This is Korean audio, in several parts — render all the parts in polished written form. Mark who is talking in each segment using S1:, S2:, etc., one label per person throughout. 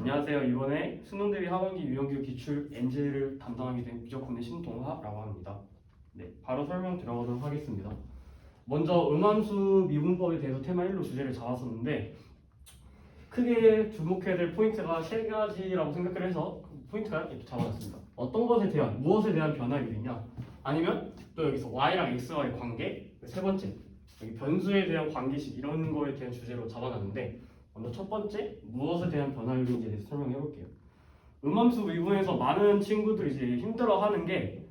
S1: 안녕하세요. 이번에 수능 대비 하반기 유형교육 기출 NJ를 담당하게 된 비적군의 신동하라고 합니다. 네, 바로 설명 들어가도록 하겠습니다. 먼저 음함수 미분법에 대해서 테마 1로 주제를 잡았었는데 크게 주목해야 될 포인트가 세 가지라고 생각을 해서 포인트가 이렇게 잡아놨습니다. 어떤 것에 대한, 무엇에 대한 변화율이냐, 아니면 또 여기서 y랑 x와의 관계, 세 번째 여기 변수에 대한 관계식 이런 거에 대한 주제로 잡아놨는데 먼저 첫 번째 무엇에 대한 변화율인지에 대해서 설명해 볼게요. 음함수 미분에서 많은 친구들이 이제 힘들어하는 게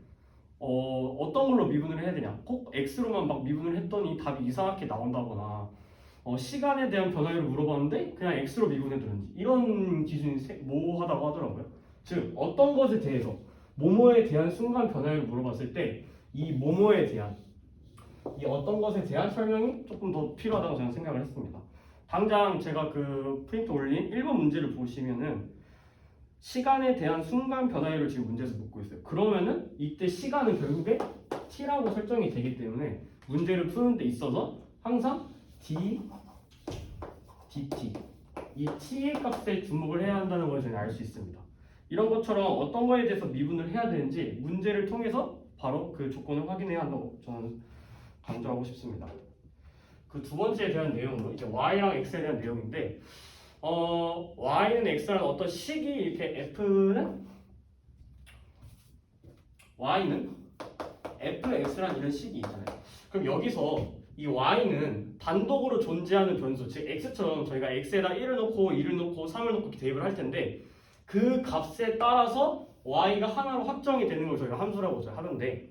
S1: 어떤 걸로 미분을 해야 되냐, 꼭 x로만 막 미분을 했더니 답이 이상하게 나온다거나 시간에 대한 변화율을 물어봤는데 그냥 x로 미분해두는지 이런 기준이 모호하다고 하더라고요. 즉 어떤 것에 대해서 뭐뭐에 대한 순간 변화율을 물어봤을 때 이 뭐뭐에 대한 이 어떤 것에 대한 설명이 조금 더 필요하다고 저는 생각을 했습니다. 당장 제가 그 프린트 올린 1번 문제를 보시면은 시간에 대한 순간 변화율을 지금 문제에서 묻고 있어요. 그러면은 이때 시간은 결국에 t라고 설정이 되기 때문에 문제를 푸는 데 있어서 항상 d, dt 이 t의 값에 주목을 해야 한다는 걸 저는 알 수 있습니다. 이런 것처럼 어떤 거에 대해서 미분을 해야 되는지 문제를 통해서 바로 그 조건을 확인해야 한다고 저는 강조하고 싶습니다. 그 두 번째에 대한 내용으로 이제 y랑 x에 대한 내용인데 y는 x라는 어떤 식이 이렇게 y는 fx라는 이런 식이 있잖아요. 그럼 여기서 이 y는 단독으로 존재하는 변수, 즉 x처럼 저희가 x에다 1을 넣고 2를 넣고 3을 넣고 이렇게 대입을 할 텐데 그 값에 따라서 y가 하나로 확정이 되는 걸 저희가 함수라고 하는데,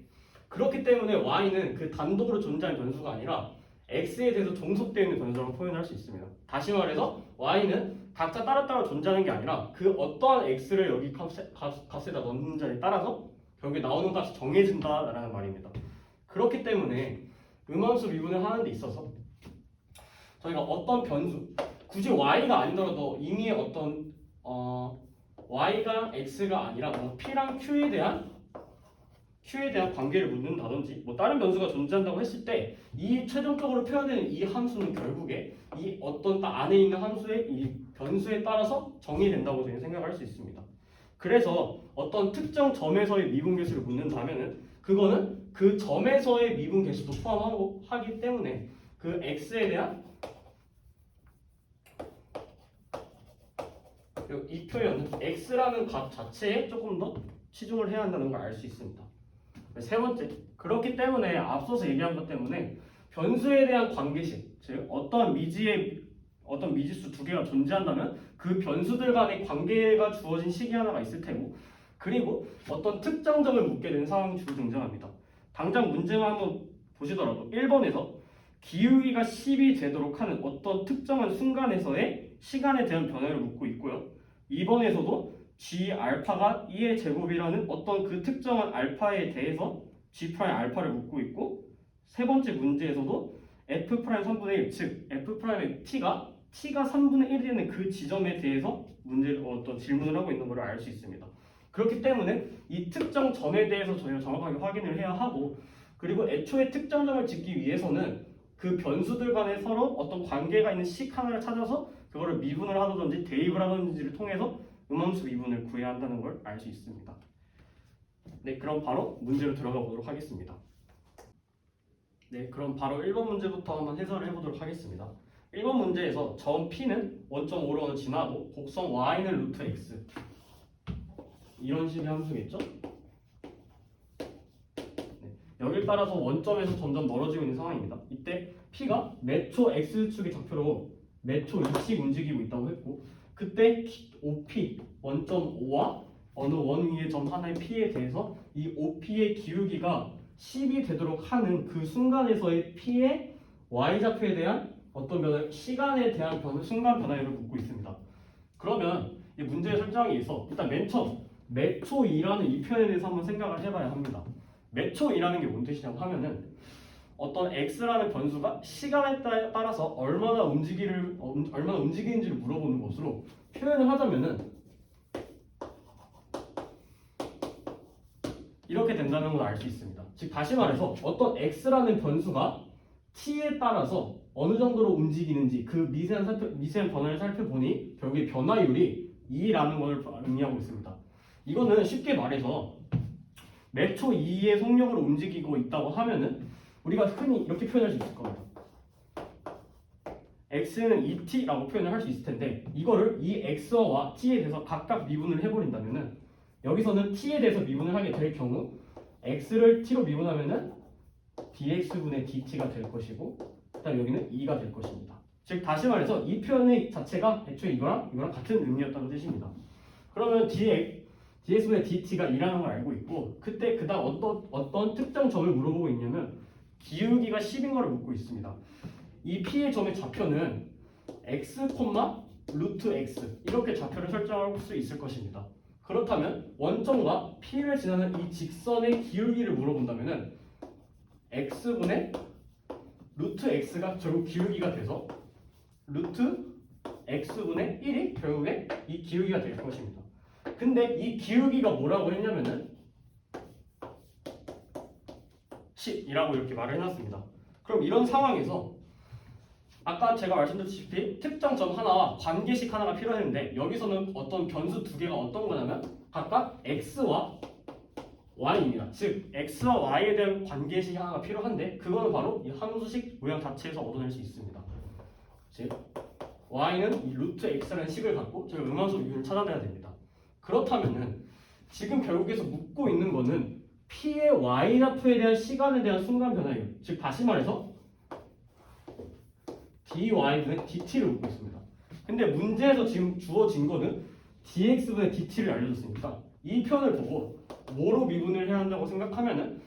S1: 그렇기 때문에 y는 그 단독으로 존재하는 변수가 아니라 x에 대해서 종속되어 있는 변수라고 표현할 수 있습니다. 다시 말해서 y는 각자 따로따로 존재하는 게 아니라 그 어떠한 x를 여기 값에다 넣는지에 따라서 결국에 나오는 값이 정해진다라는 말입니다. 그렇기 때문에 음함수 미분을 하는 데 있어서 저희가 어떤 변수, 굳이 y가 아니더라도 이미의 어떤 y가 x가 아니라 뭐 p랑 q에 대한 관계를 묻는다든지 뭐 다른 변수가 존재한다고 했을 때 이 최종적으로 표현되는 이 함수는 결국에 이 어떤 딱 안에 있는 함수의 이 변수에 따라서 정의된다고 저희는 생각할 수 있습니다. 그래서 어떤 특정 점에서의 미분 계수를 묻는다면은 그거는 그 점에서의 미분 계수도 포함하기 때문에 그 x에 대한 이 표현은 x라는 값 자체에 조금 더 치중을 해야 한다는 걸 알 수 있습니다. 세 번째, 그렇기 때문에 앞서서 얘기한 것 때문에 변수에 대한 관계식, 즉 어떤 미지수 두 개가 존재한다면 그 변수들 간의 관계가 주어진 식이 하나가 있을 테고, 그리고 어떤 특정 점을 묻게 되는 상황이 주로 등장합니다. 당장 문제만 한번 보시더라도 1번에서 기울기가 10이 되도록 하는 어떤 특정한 순간에서의 시간에 대한 변화를 묻고 있고요. 2번에서도 g 알파가 2의 제곱이라는 어떤 그 특정한 알파에 대해서 g 프라임 알파를 묻고 있고, 세 번째 문제에서도 f 프라임 3분의 1, 즉 f 프라임의 t가 3분의 1이 되는 그 지점에 대해서 어떤 질문을 하고 있는 것을 알 수 있습니다. 그렇기 때문에 이 특정 점에 대해서 저희가 정확하게 확인을 해야 하고, 그리고 애초에 특정 점을 짓기 위해서는 그 변수들 간에 서로 어떤 관계가 있는 식 하나를 찾아서 그거를 미분을 하든지 대입을 하든지를 통해서 음함수 미분을 구해야 한다는 걸 알 수 있습니다. 네, 그럼 바로 문제로 들어가 보도록 하겠습니다. 네, 그럼 바로 1번 문제부터 한번 해설을 해보도록 하겠습니다. 1번 문제에서 점 P는 원점 O로는 지나고 곡선 Y는 루트 X, 이런 식의 함수겠죠? 네, 여기를 따라서 원점에서 점점 멀어지고 있는 상황입니다. 이때 P가 매초 X축의 좌표로 매초 2씩 움직이고 있다고 했고, 그때 OP, 원점 O와 어느 원 위의 점 하나의 P에 대해서 이 OP의 기울기가 10이 되도록 하는 그 순간에서의 P의 Y좌표에 대한 어떤 시간에 대한 순간 변화율을 묻고 있습니다. 그러면 이 문제의 설정에 있어 일단 맨 처음 매초이라는 이 표현에 대해서 한번 생각을 해봐야 합니다. 매초이라는 게 뭔 뜻이냐고 하면은 어떤 x라는 변수가 시간에 따라서 얼마나 움직이는지를 물어보는 것으로 표현을 하자면은 이렇게 된다는 걸 알 수 있습니다. 즉 다시 말해서 어떤 x라는 변수가 t에 따라서 어느 정도로 움직이는지 그 미세한 변화를 살펴보니 결국에 변화율이 2라는 걸 의미하고 있습니다. 이거는 쉽게 말해서 몇 초 2의 속력으로 움직이고 있다고 하면은 우리가 흔히 이렇게 표현할 수 있을 겁니다. x는 2t라고 표현을 할 수 있을 텐데 이거를 이 x와 t에 대해서 각각 미분을 해버린다면은 여기서는 t에 대해서 미분을 하게 될 경우 x를 t로 미분하면은 dx분의 dt가 될 것이고 그다음 여기는 2가 될 것입니다. 즉 다시 말해서 이 표현의 자체가 애초에 이거랑 같은 의미였다는 뜻입니다. 그러면 dx분의 dt가 2라는 걸 알고 있고 그때 그다음 어떤 특정 점을 물어보고 있냐면 기울기가 10인 걸 묻고 있습니다. 이 p의 점의 좌표는 x, 루트 x 이렇게 좌표를 설정할 수 있을 것입니다. 그렇다면 원점과 p를 지나는 이 직선의 기울기를 물어본다면은 x분의 루트 x가 결국 기울기가 돼서 루트 x분의 1이 결국에 이 기울기가 될 것입니다. 근데 이 기울기가 뭐라고 했냐면은 10이라고 이렇게 말을 해놨습니다. 그럼 이런 상황에서 아까 제가 말씀드렸다시피 특정 점 하나와 관계식 하나가 필요했는데 여기서는 어떤 변수 두 개가 어떤 거냐면 각각 x와 y입니다. 즉 x와 y에 대한 관계식 하나가 필요한데 그거는 바로 이 함수식 모양 자체에서 얻어낼 수 있습니다. 즉 y는 이 루트 x라는 식을 갖고 저희 음함수 미분을 찾아내야 됩니다. 그렇다면은 지금 결국에서 묻고 있는 거는 p의 y좌표에 대한 시간에 대한 순간 변화예요. 즉 다시 말해서 dy분의 dt를 묻고 있습니다. 근데 문제에서 지금 주어진 거는 dx분의 dt를 알려줬으니까 이 표현을 보고 뭐로 미분을 해야 한다고 생각하면은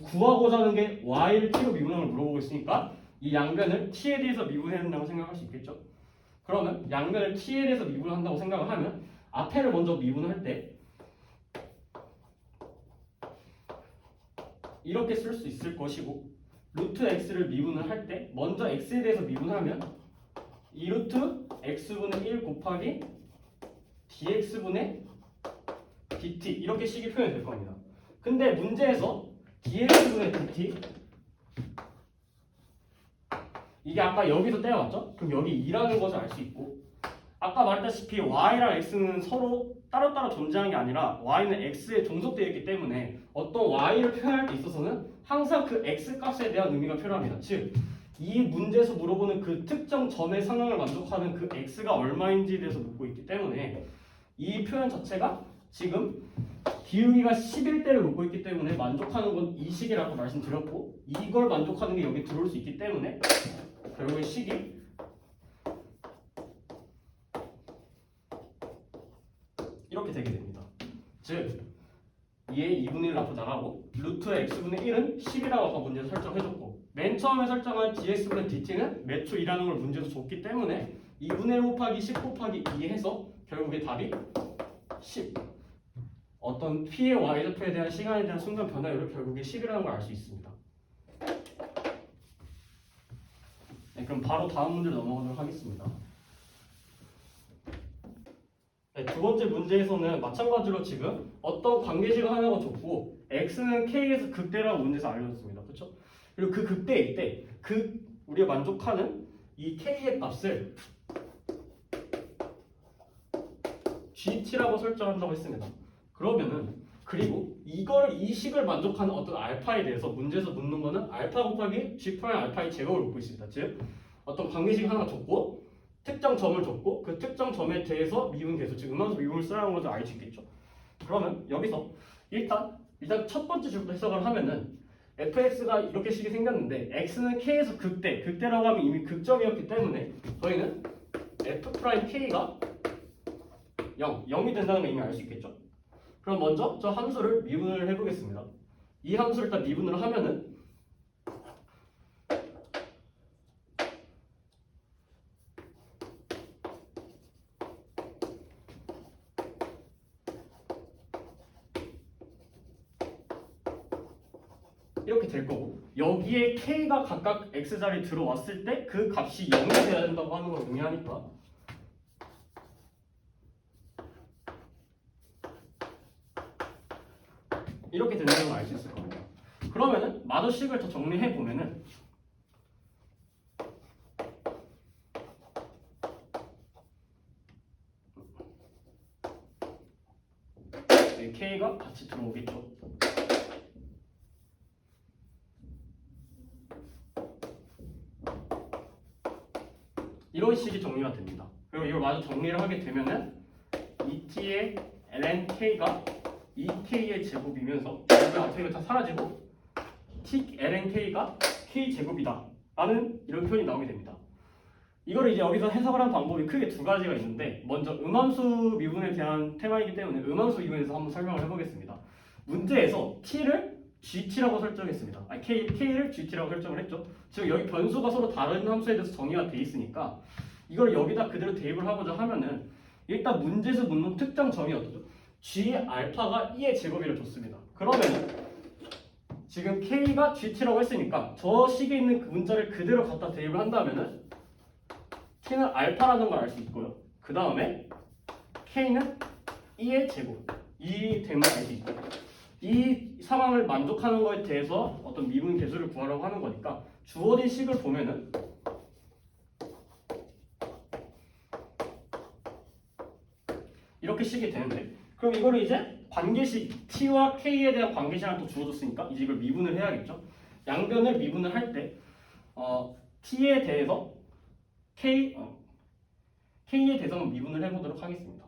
S1: 구하고자 하는 게 y를 t로 미분하는 걸 물어보고 있으니까 이 양변을 t에 대해서 미분해야 된다고 생각할 수 있겠죠. 그러면 양변을 t에 대해서 미분을 한다고 생각을 하면 앞에를 먼저 미분을 할 때 이렇게 쓸 수 있을 것이고 루트 x를 미분을 할 때 먼저 x에 대해서 미분하면 2루트 x분의 1 곱하기 dx분의 dt 이렇게 식이 표현이 될 겁니다. 근데 문제에서 dx분의 dt 이게 아까 여기서 떼어왔죠? 그럼 여기 2라는 것을 알 수 있고 아까 말했다시피 y랑 x는 서로 따로따로 존재하는 게 아니라 y는 x에 종속되어 있기 때문에 어떤 y를 표현할 때 있어서는 항상 그 x 값에 대한 의미가 필요합니다. 즉, 이 문제에서 물어보는 그 특정 점의 상황을 만족하는 그 x가 얼마인지에 대해서 묻고 있기 때문에 이 표현 자체가 지금 기울기가 11대를 묻고 있기 때문에 만족하는 건 이 식이라고 말씀드렸고 이걸 만족하는 게 여기 들어올 수 있기 때문에 결국에 식이 이렇게 되게 됩니다. 즉 2의 2분의 1 앞으로 나가고 루트 x분의 1은 10이라고 아까 문제에서 설정해줬고 맨 처음에 설정한 dx분의 dt는 몇 초 2라는 걸 문제에서 줬기 때문에 2분의 1 곱하기 10 곱하기 2 해서 결국에 답이 10 어떤 p의 y좌표에 대한 시간에 대한 순간 변화율을 결국에 10이라는 걸 알 수 있습니다. 네, 그럼 바로 다음 문제로 넘어가도록 하겠습니다. 네, 두 번째 문제에서는 마찬가지로 지금 어떤 관계식을 하나가 줬고 x는 k에서 극대라고 문제에서 알려줬습니다. 그렇죠? 그리고 그 극대일 때 우리가 만족하는 이 k의 값을 gt라고 설정한다고 했습니다. 그러면은 그리고 이 식을 만족하는 어떤 알파에 대해서 문제에서 묻는 거는 알파 곱하기 g 프라임 알파의 제곱을 묻고 있습니다. 즉 어떤 관계식 하나 줬고 특정 점을 줬고 그 특정 점에 대해서 미분 계수 즉 음함수 미분을 쓰라는 것을 알 수 있겠죠. 그러면 여기서 일단 첫 번째 줄부터 해석을 하면은 fx가 이렇게 식이 생겼는데 x는 k에서 극대라고 하면 이미 극점이었기 때문에 저희는 f 프라임 k가 0이 된다는 걸 이미 알 수 있겠죠. 그럼 먼저 저 함수를 미분을 해보겠습니다. 이 함수를 일단 미분을 하면은 이렇게 될 거고 여기에 k가 각각 x자리에 들어왔을 때 그 값이 0이 돼야 된다고 하는 걸 의미하니까 이렇게 된다는 걸 알 수 있을 겁니다. 그러면은 마저 식을 더 정리해 보면은 여기 K가 같이 들어오겠죠. 이런 식이 정리가 됩니다. 그리고 이걸 마저 정리를 하게 되면은 2t의 ln k가 2k의 제곱이면서 여기 앞에 이거 다 사라지고 t ln k가 k 제곱이다 라는 이런 표현이 나오게 됩니다. 이거를 이제 여기서 해석을 하는 방법이 크게 두 가지가 있는데, 먼저 음함수 미분에 대한 테마이기 때문에 음함수 미분에서 한번 설명을 해보겠습니다. 문제에서 t를 gt라고 설정했습니다. k를 gt라고 설정을 했죠. 지금 여기 변수가 서로 다른 함수에 대해서 정의가 돼 있으니까 이걸 여기다 그대로 대입을 하고자 하면은 일단 문제에서 묻는 특정 점이 어떠죠? g 알파가 2의 제곱이라 줬습니다. 그러면 지금 k가 gt라고 했으니까 저 식에 있는 그 문자를 그대로 갖다 대입을 한다면은 t는 알파라는 걸 알 수 있고요. 그 다음에 k는 2의 제곱, 이 됨을 알 수 있고, 이 상황을 만족하는 것에 대해서 어떤 미분 계수를 구하려고 하는 거니까 주어진 식을 보면은 이렇게 식이 되는데, 그럼 이거를 이제 관계식 t와 k에 대한 관계식을 또 주어졌으니까 이제 이걸 미분을 해야겠죠. 양변을 미분을 할 때 t에 대해서 k에 대해서 미분을 해보도록 하겠습니다.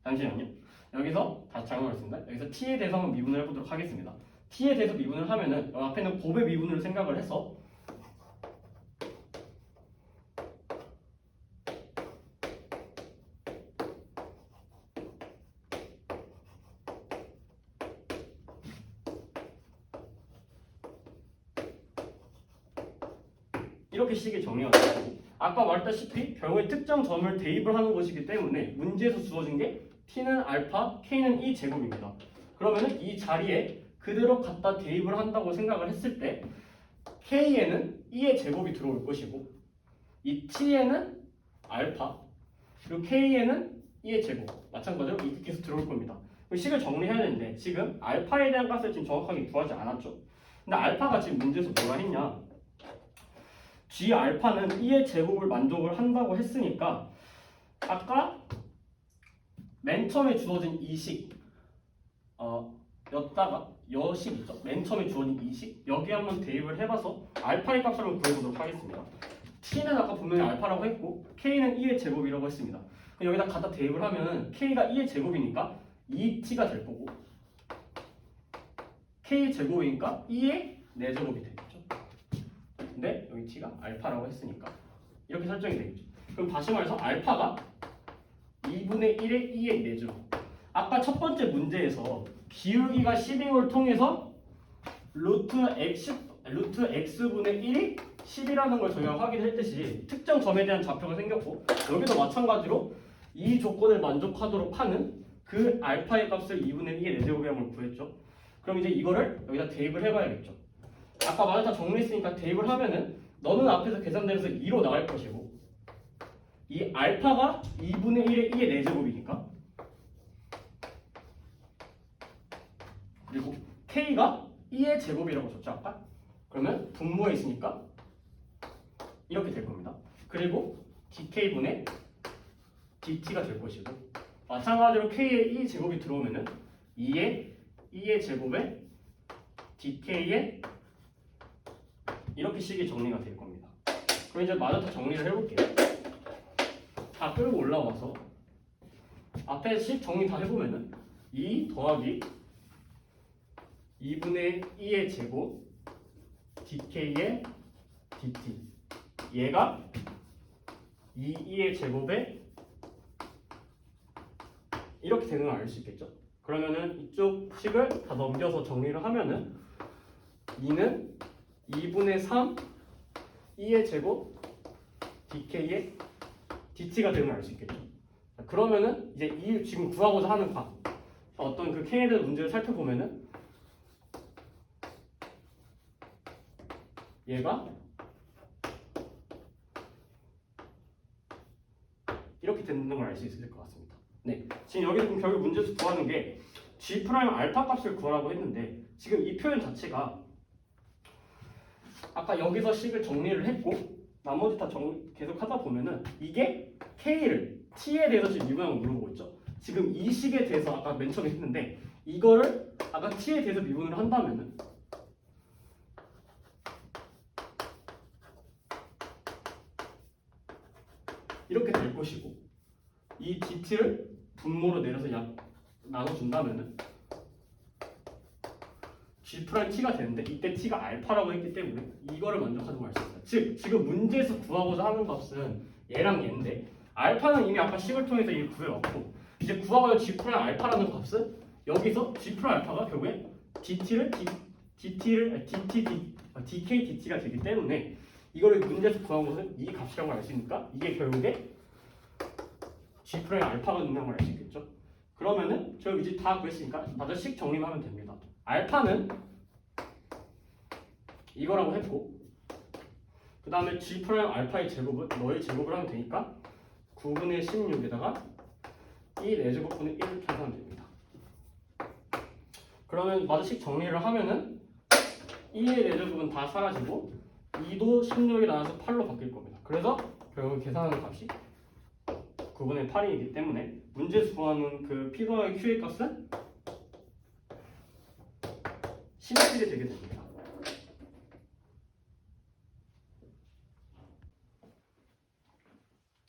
S1: 잠시만요. 여기서 다시 잘못했습니다. 여기서 t에 대해서 한번 미분을 해보도록 하겠습니다. t에 대해서 미분을 하면은 앞에는 곱의 미분을 생각을 해서 이렇게 식이 정리가 되고, 아까 말했다시피 결국에 특정 점을 대입을 하는 것이기 때문에 문제에서 주어진 게 t는 알파, k는 2 제곱입니다. 그러면은 이 자리에 그대로 갖다 대입을 한다고 생각을 했을 때 k에는 2의 제곱이 들어올 것이고, 이 t에는 알파, 그리고 k에는 2의 제곱, 마찬가지로 이렇게 계속 들어올 겁니다. 식을 정리해야 되는데 지금 알파에 대한 값을 지금 정확하게 구하지 않았죠. 근데 알파가 지금 문제에서 뭐라 했냐, g 알파는 2의 제곱을 만족을 한다고 했으니까 아까 맨 처음에 주어진 이 식 였다가 여식 있죠? 맨 처음에 주어진 이 식 여기 한번 대입을 해봐서 알파의 값을 한번 구해보도록 하겠습니다. t는 아까 분명히 알파라고 했고 k는 2의 제곱이라고 했습니다. 그럼 여기다 갖다 대입을 하면 k가 2의 제곱이니까 2t가 될 거고, k 제곱이니까 2의 4제곱이 되겠죠. 근데 여기 t가 알파라고 했으니까 이렇게 설정이 되겠죠. 그럼 다시 말해서 알파가 2분의 1의 2의 4제곱. 아까 첫 번째 문제에서 기울기가 12를 통해서 루트 x분의 1이 10이라는 걸 저희가 확인했듯이 특정 점에 대한 좌표가 생겼고, 여기도 마찬가지로 이 조건을 만족하도록 하는 그 알파의 값을 2분의 2의 4제곱이라는 걸 구했죠. 그럼 이제 이거를 여기다 대입을 해봐야겠죠. 아까 말을 다 정리했으니까 대입을 하면은 너는 앞에서 계산되면서 2로 나갈 것이고, 이 알파가 2분의 1의 2의 4제곱이니까, 그리고 k가 2의 제곱이라고 줬죠 아까? 그러면 분모에 있으니까 이렇게 될 겁니다. 그리고 dk분의 dt가 될 것이고, 마찬가지로 k의 2 제곱이 들어오면은 2의 제곱에 dk의 이렇게 식이 정리가 될 겁니다. 그럼 이제 마저 다 정리를 해볼게요. 다 끌고 올라와서 앞에 식 정리 다 해보면은 2 더하기 2분의 2의 제곱 dk의 dt, 얘가 2의 제곱에 이렇게 되는 걸 알 수 있겠죠. 그러면은 이쪽 식을 다 넘겨서 정리를 하면은 2는 2분의 3 2의 제곱 dk의 dt가 되는 걸 알 수 있겠죠. 그러면은 이제 이 지금 구하고자 하는 값, 어떤 그 k에 대한 문제를 살펴보면은 얘가 이렇게 되는 걸 알 수 있을 것 같습니다. 네, 지금 여기 그럼 결국 문제에서 구하는 게 g 프라임 알파 값을 구하라고 했는데, 지금 이 표현 자체가 아까 여기서 식을 정리를 했고 나머지 다 계속 하다 보면은 이게 k를 t에 대해서 지금 미분하고 물어보고 있죠. 지금 이 식에 대해서 아까 맨 처음에 했는데 이거를 아까 t에 대해서 미분을 한다면은 이렇게 될 것이고 이 dt를 분모로 내려서 나눠준다면은 G'T가 되는데 이때 T가 알파라고 했기 때문에 이거를 먼저 가져갈 수 있어요. 즉 지금 문제에서 구하고자 하는 값은 얘랑 얘인데 알파는 이미 아까 식을 통해서 이미 구해왔고 이제 구하고자 G' 알파라는 값은 여기서 G' 알파가 결국에 DK DT가 되기 때문에 이거를 문제에서 구하고는 이 값이라고 알 수 있으니까 이게 결국에 G' 알파가 된다는 걸 알 수 있겠죠. 그러면은 저 이제 다 구했으니까 다들 식 정리만 하면 됩니다. 알파는 이거라고 했고 그 다음에 G' 알파의 제곱은 너의 제곱을 하면 되니까 9분의 16에다가 2 4제곱분의 1을 계산하면 됩니다. 그러면 마저 식 정리를 하면은 2의 4제곱은 다 사라지고 2도 16이 나와서 8로 바뀔 겁니다. 그래서 결국 계산하는 값이 9분의 8이기 때문에 문제에서 구하는 그 P와 Q의 값은 17이 되게 됩니다.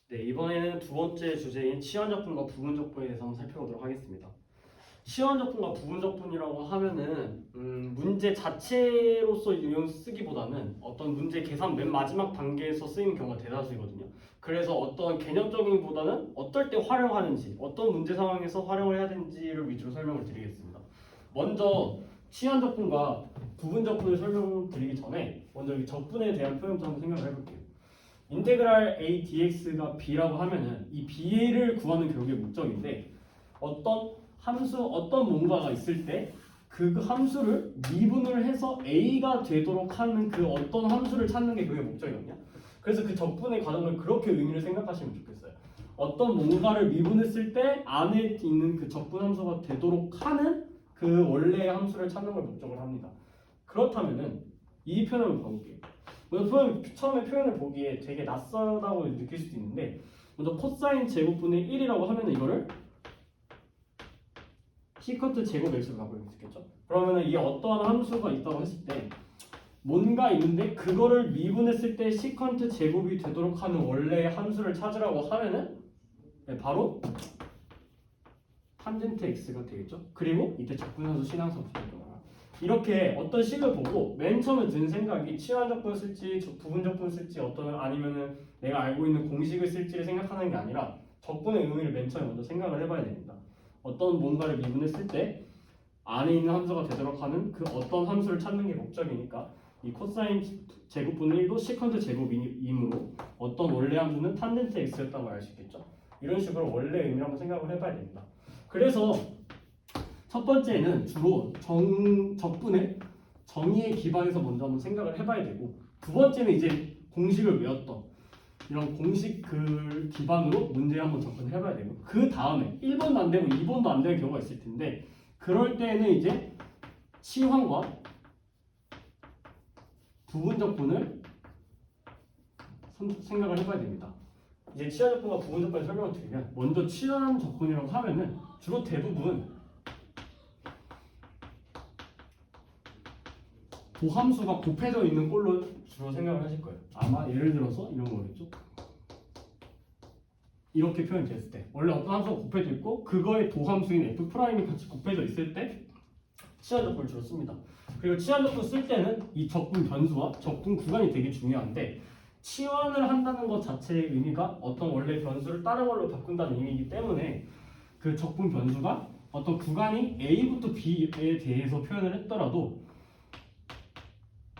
S1: 네, 이번에는 두 번째 주제인 치환적분과 부분적분에 대해서 한번 살펴보도록 하겠습니다. 치환적분과 부분적분이라고 하면은 문제 자체로서 쓰기보다는 어떤 문제 계산 맨 마지막 단계에서 쓰이는 경우가 대다수이거든요. 그래서 어떤 개념적인 보다는 어떨 때 활용하는지, 어떤 문제 상황에서 활용을 해야 되는지를 위주로 설명을 드리겠습니다. 먼저 치환적분과 부분적분을 설명드리기 전에 먼저 이 적분에 대한 표현부터 한번 생각을 해볼게요. 인테그랄 a dx가 b라고 하면은 이 b를 구하는 결국의 목적인데 어떤 함수, 어떤 뭔가가 있을 때 그 함수를 미분을 해서 a가 되도록 하는 그 어떤 함수를 찾는 게 그게 목적이거든요. 그래서 그 적분의 과정을 그렇게 의미를 생각하시면 좋겠어요. 어떤 뭔가를 미분했을 때 안에 있는 그 적분 함수가 되도록 하는 그 원래의 함수를 찾는 걸 목적으로 합니다. 그렇다면은 이 표현을 한번 봐볼게요. 먼저 처음에 표현을 보기에 되게 낯설다고 느낄 수도 있는데 먼저 코사인 제곱분의 1이라고 하면은 이거를 시컨트 제곱 x로 가볼 수 있겠죠. 그러면은 이 어떠한 함수가 있다고 했을 때 뭔가 있는데 그거를 미분했을 때 시컨트 제곱이 되도록 하는 원래의 함수를 찾으라고 하면은 바로 탄젠트 x가 되겠죠. 그리고 이때 적분함수 신항성 붙을 거야. 이렇게 어떤 식을 보고 맨 처음에 든 생각이 치환적분 쓸지 부분적분 쓸지 어떤 아니면은 내가 알고 있는 공식을 쓸지를 생각하는 게 아니라 적분의 의미를 맨 처음에 먼저 생각을 해봐야 됩니다. 어떤 뭔가를 미분했을 때 안에 있는 함수가 되도록 하는 그 어떤 함수를 찾는 게 목적이니까 이 코사인 제곱분의 1도 시컨트 제곱이므로 어떤 원래 함수는 탄젠트 x였다는 걸 알 수 있겠죠. 이런 식으로 원래 의미를 한번 생각을 해봐야 됩니다. 그래서 첫 번째는 주로 적분의 정의에 기반해서 먼저 한번 생각을 해봐야 되고 두 번째는 이제 공식을 외웠던 이런 공식 그 기반으로 문제 한번 접근을 해봐야 되고 그 다음에 1번도 안 되고 2번도 안 되는 경우가 있을 텐데 그럴 때는 이제 치환과 부분적분을 생각을 해봐야 됩니다. 이제 치환적분과 부분적분을 설명을 드리면 먼저 치환적분이라고 하면은 주로 대부분 도함수가 곱해져 있는 꼴로 주로 생각을 하실 거예요. 아마 예를 들어서 이런 거겠죠. 이렇게 표현됐을 때 원래 어떤 함수가 곱해져 있고 그거의 도함수인 f'이 같이 곱해져 있을 때 치환적분을 주로 씁니다. 그리고 치환적분 쓸 때는 이 적분 변수와 적분 구간이 되게 중요한데 치환을 한다는 것 자체의 의미가 어떤 원래 변수를 다른 걸로 바꾼다는 의미이기 때문에 그 적분 변수가 어떤 구간이 A부터 B에 대해서 표현을 했더라도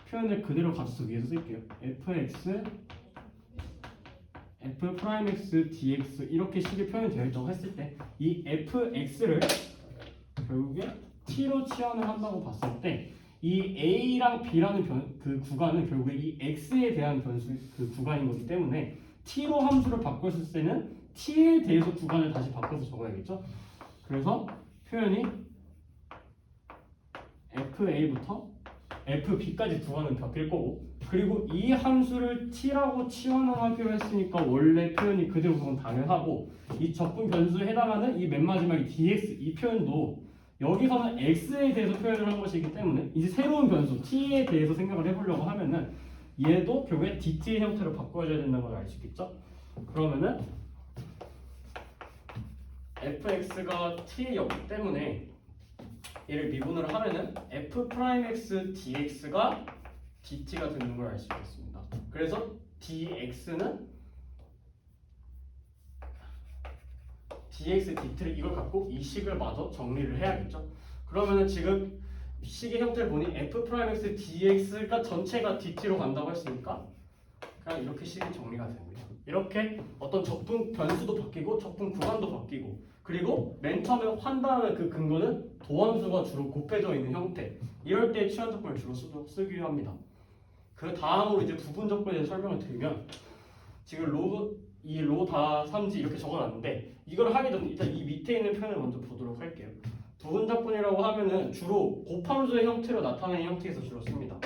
S1: 표현을 그대로 가져서 위에서 쓸게요. fx, f'x, dx 이렇게 식이 표현이 되어 있다고 했을 때 이 fx를 결국에 t로 치환을 한다고 봤을 때 이 a랑 b라는 그 구간은 결국에 이 x에 대한 변수 그 구간인 거기 때문에 t로 함수를 바꿨을 때는 t에 대해서 구간을 다시 바꿔서 적어야겠죠. 그래서 표현이 fa부터 fb까지 구하는 바뀔 거고, 그리고 이 함수를 t라고 치환하기로 했으니까 원래 표현이 그대로 그건 당연하고, 이 적분 변수에 해당하는 이 맨 마지막에 dx 이 표현도 여기서는 x에 대해서 표현을 한 것이기 때문에 이제 새로운 변수 t에 대해서 생각을 해보려고 하면은 얘도 결국에 dt의 형태로 바꿔줘야 된다는 걸 알 수 있겠죠? 그러면은 fx가 t였기 때문에 얘를 미분을 하면은 f'x dx가 dt가 되는 걸 알 수 있겠습니다. 그래서 dx는 dx dt를 이걸 갖고 이 식을 마저 정리를 해야겠죠. 그러면은 지금 식의 형태를 보니 f'x dx가 전체가 dt로 간다고 했으니까 그냥 이렇게 식이 정리가 됩니다. 이렇게 어떤 적분 변수도 바뀌고 적분 구간도 바뀌고, 그리고 맨 처음에 판단하는 그 근거는 도함수가 주로 곱해져 있는 형태, 이럴 때 취한 적분을 주로 쓰기로 합니다. 그 다음으로 이제 부분 적분에 대해서 설명을 드리면, 지금 이 로 다 3지 이렇게 적어놨는데 이걸 하기 전에 일단 이 밑에 있는 표현을 먼저 보도록 할게요. 부분 적분이라고 하면은 주로 곱함수의 형태로 나타내는 형태에서 주로 씁니다.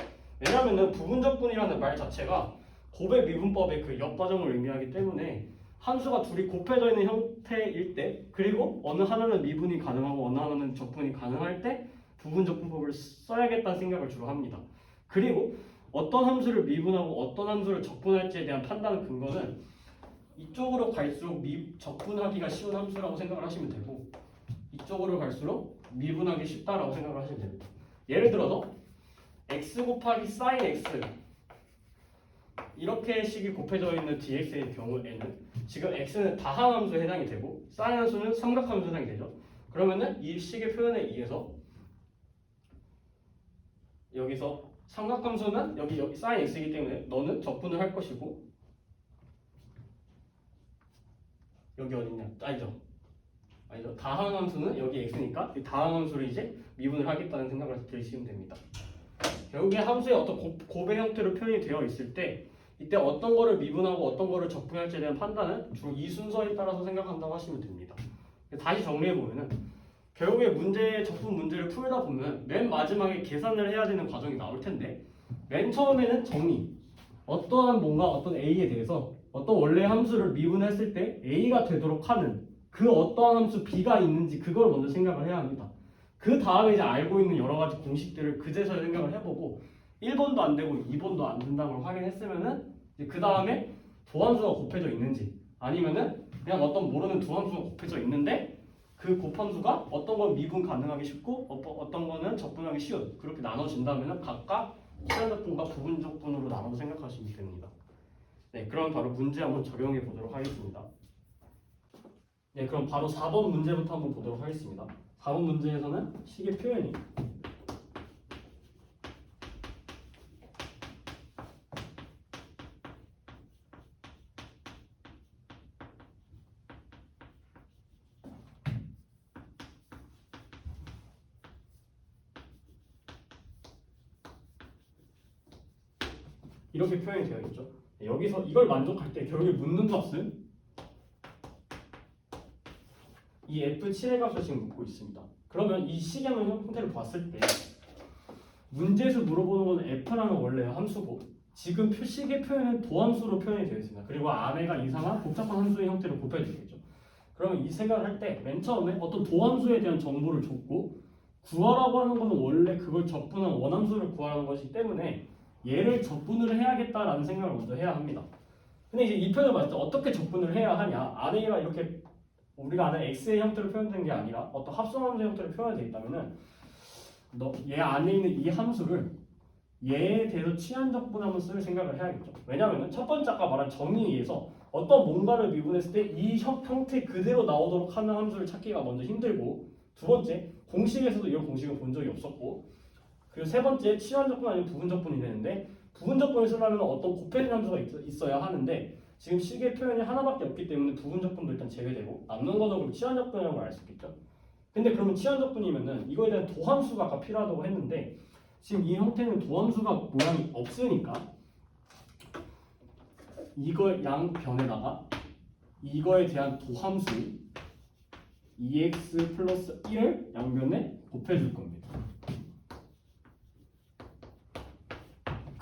S1: 왜냐하면은 부분 적분이라는 말 자체가 곱의 미분법의 그 역과정을 의미하기 때문에 함수가 둘이 곱해져 있는 형태일 때, 그리고 어느 하나는 미분이 가능하고 어느 하나는 적분이 가능할 때 부분 적분법을 써야겠다는 생각을 주로 합니다. 그리고 어떤 함수를 미분하고 어떤 함수를 적분할지에 대한 판단 근거는 이쪽으로 갈수록 적분하기가 쉬운 함수라고 생각을 하시면 되고, 이쪽으로 갈수록 미분하기 쉽다라고 생각을 하시면 됩니다. 예를 들어서 x 곱하기 sin x 이렇게 식이 곱해져 있는 dx의 경우에는 지금 x는 다항함수에 해당이 되고 sin 함수는 삼각함수에 해당이 되죠. 그러면은 이 식의 표현에 의해서 여기서 삼각함수는 여기 sin x이기 때문에 너는 적분을 할 것이고, 여기 어딨냐? 아니죠. 다항함수는 여기 x니까 이 다항함수를 이제 미분을 하겠다는 생각을 들으시면 됩니다. 결국에 함수의 어떤 곱의 형태로 표현이 되어 있을 때 이때 어떤 거를 미분하고 어떤 거를 적분할지에 대한 판단은 주로 이 순서에 따라서 생각한다고 하시면 됩니다. 다시 정리해 보면은 결국에 적분 문제를 풀다 보면 맨 마지막에 계산을 해야 되는 과정이 나올 텐데, 맨 처음에는 정리, 어떠한 뭔가 어떤 a에 대해서 어떤 원래 함수를 미분했을 때 a가 되도록 하는 그 어떠한 함수 b가 있는지 그걸 먼저 생각을 해야 합니다. 그 다음에 이제 알고 있는 여러 가지 공식들을 그제서야 생각을 해보고 1번도 안 되고 2번도 안 된다는 걸 확인했으면은 그 다음에 도함수가 곱해져 있는지, 아니면은 그냥 어떤 모르는 두 함수가 곱해져 있는데 그 곱함수가 어떤 건 미분 가능하기 쉽고 어떤 거는 적분하기 쉬운, 그렇게 나눠진다면은 각각 취한적분과 부분적분으로 나눠서 생각하시면 됩니다. 네, 그럼 바로 문제 한번 적용해 보도록 하겠습니다. 네, 그럼 바로 4번 문제부터 한번 보도록 하겠습니다. 4번 문제에서는 식의 표현이 이렇게 표현이 되어 있죠. 네, 여기서 이걸 만족할 때 결국에 묻는 값은 이 f7의 값을 지금 묻고 있습니다. 그러면 이 식의 형태를 봤을 때 문제에서 물어보는 건 f라는 원래 함수고 지금 식의 표현은 도함수로 표현이 되어 있습니다. 그리고 안에가 이상한 복잡한 함수의 형태로 곱해지겠죠. 그러면 이 생각을 할 때 맨 처음에 어떤 도함수에 대한 정보를 줬고 구하라고 하는 것은 원래 그걸 적분한 원함수를 구하라는 것이기 때문에 얘를 적분을 해야겠다라는 생각을 먼저 해야 합니다. 근데 이제 이 표현을 봤을 때 어떻게 적분을 해야 하냐? 안에가 이렇게 우리가 아는 x의 형태로 표현된 게 아니라 어떤 합성함수의 형태로 표현되어 있다면은 얘 안에 있는 이 함수를 얘에 대해서 취한적분함을 쓸 생각을 해야겠죠. 왜냐하면 첫 번째 아까 말한 정의에 의해서 어떤 뭔가를 미분했을 때 이 형태 그대로 나오도록 하는 함수를 찾기가 먼저 힘들고, 두 번째 공식에서도 이런 공식을 본 적이 없었고, 그리고 세 번째 취한적분 아니면 부분적분이 되는데 부분적분을 쓰려면 어떤 곱해진 함수가 있어야 하는데 지금 식의 표현이 하나밖에 없기 때문에 부분적분도 일단 제외되고 남는 거는 그럼 취한적분이라는 걸 알 수 있겠죠. 근데 그러면 취한적분이면은 이거에 대한 도함수가 아까 필요하다고 했는데 지금 이 형태는 도함수가 모양이 없으니까 이걸 양변에다가 이거에 대한 도함수 2x 플러스 1을 양변에 곱해줄 겁니다.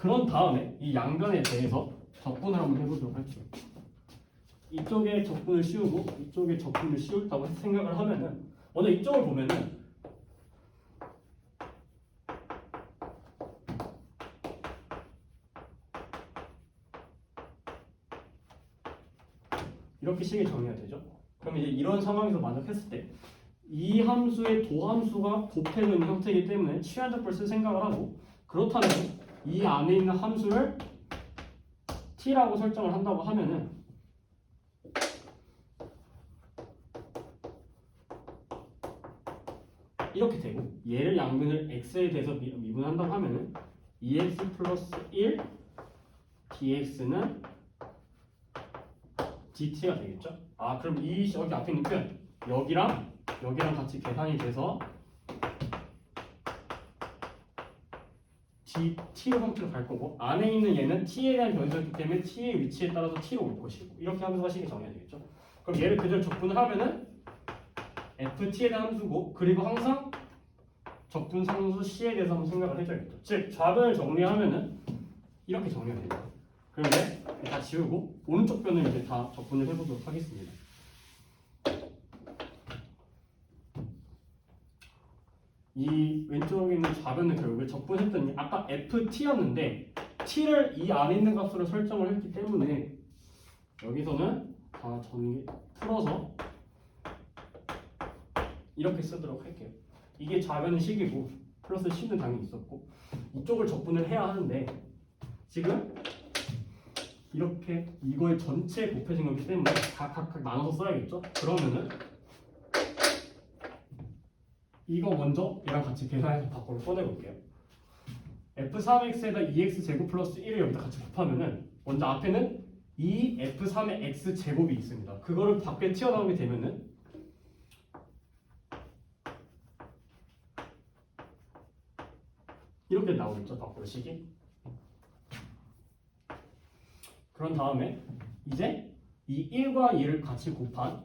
S1: 그런 다음에 이 양변에 대해서 적분을 한번 해보도록 할게요. 이쪽에 적분을 씌우고 이쪽에 적분을 씌웠다고 생각을 하면은 먼저 이쪽을 보면은 이렇게 식이 정리가 되죠. 그럼 이제 이런 상황에서 만족했을 때 이 함수의 도함수가 곱해져 있는 형태이기 때문에 취한적분을 쓸 생각을 하고, 그렇다면 이 안에 있는 함수를 t라고 설정을 한다고 하면은 이렇게 되고, 얘를 양변을 x에 대해서 미분한다고 하면은 2x 플러스 1 dx는 dt가 되겠죠. 아, 그럼 이 여기 앞에 있는 표현 여기랑 같이 계산이 돼서 t로 형태로 갈 거고, 안에 있는 얘는 t에 대한 변수였기 때문에 t의 위치에 따라서 t로 올 것이고, 이렇게 하면서 식이 정리가 되겠죠. 그럼 얘를 그대로 적분을 하면은 ft에 대한 함수고, 그리고 항상 적분 상수 c에 대해서 한번 생각을 해줘야겠죠. 즉 좌변을 정리하면은 이렇게 정리가 됩니다. 그럼 이제 다 지우고 오른쪽 변을 이제 다 적분을 해보도록 하겠습니다. 이 왼쪽에 있는 좌변을 결국에 적분했더니 아까 ft였는데 t를 이 안에 있는 값으로 설정을 했기 때문에 여기서는 다 풀어서 이렇게 쓰도록 할게요. 이게 좌변은 식이고 플러스 c는 당연히 있었고, 이쪽을 적분을 해야 하는데 지금 이렇게 이거의 전체에 곱해진 거기 때문에 각각 나눠서 써야겠죠. 그러면은 이거 먼저 얘랑 같이 계산해서 밖으로 꺼내볼게요. f3x에다 2x 제곱 플러스 1을 여기다 같이 곱하면은 먼저 앞에는 2f3의 x 제곱이 있습니다. 그거를 밖에 튀어나오게 되면은 이렇게 나오겠죠, 밖으로 식이. 그런 다음에 이제 이 1과 2를 같이 곱한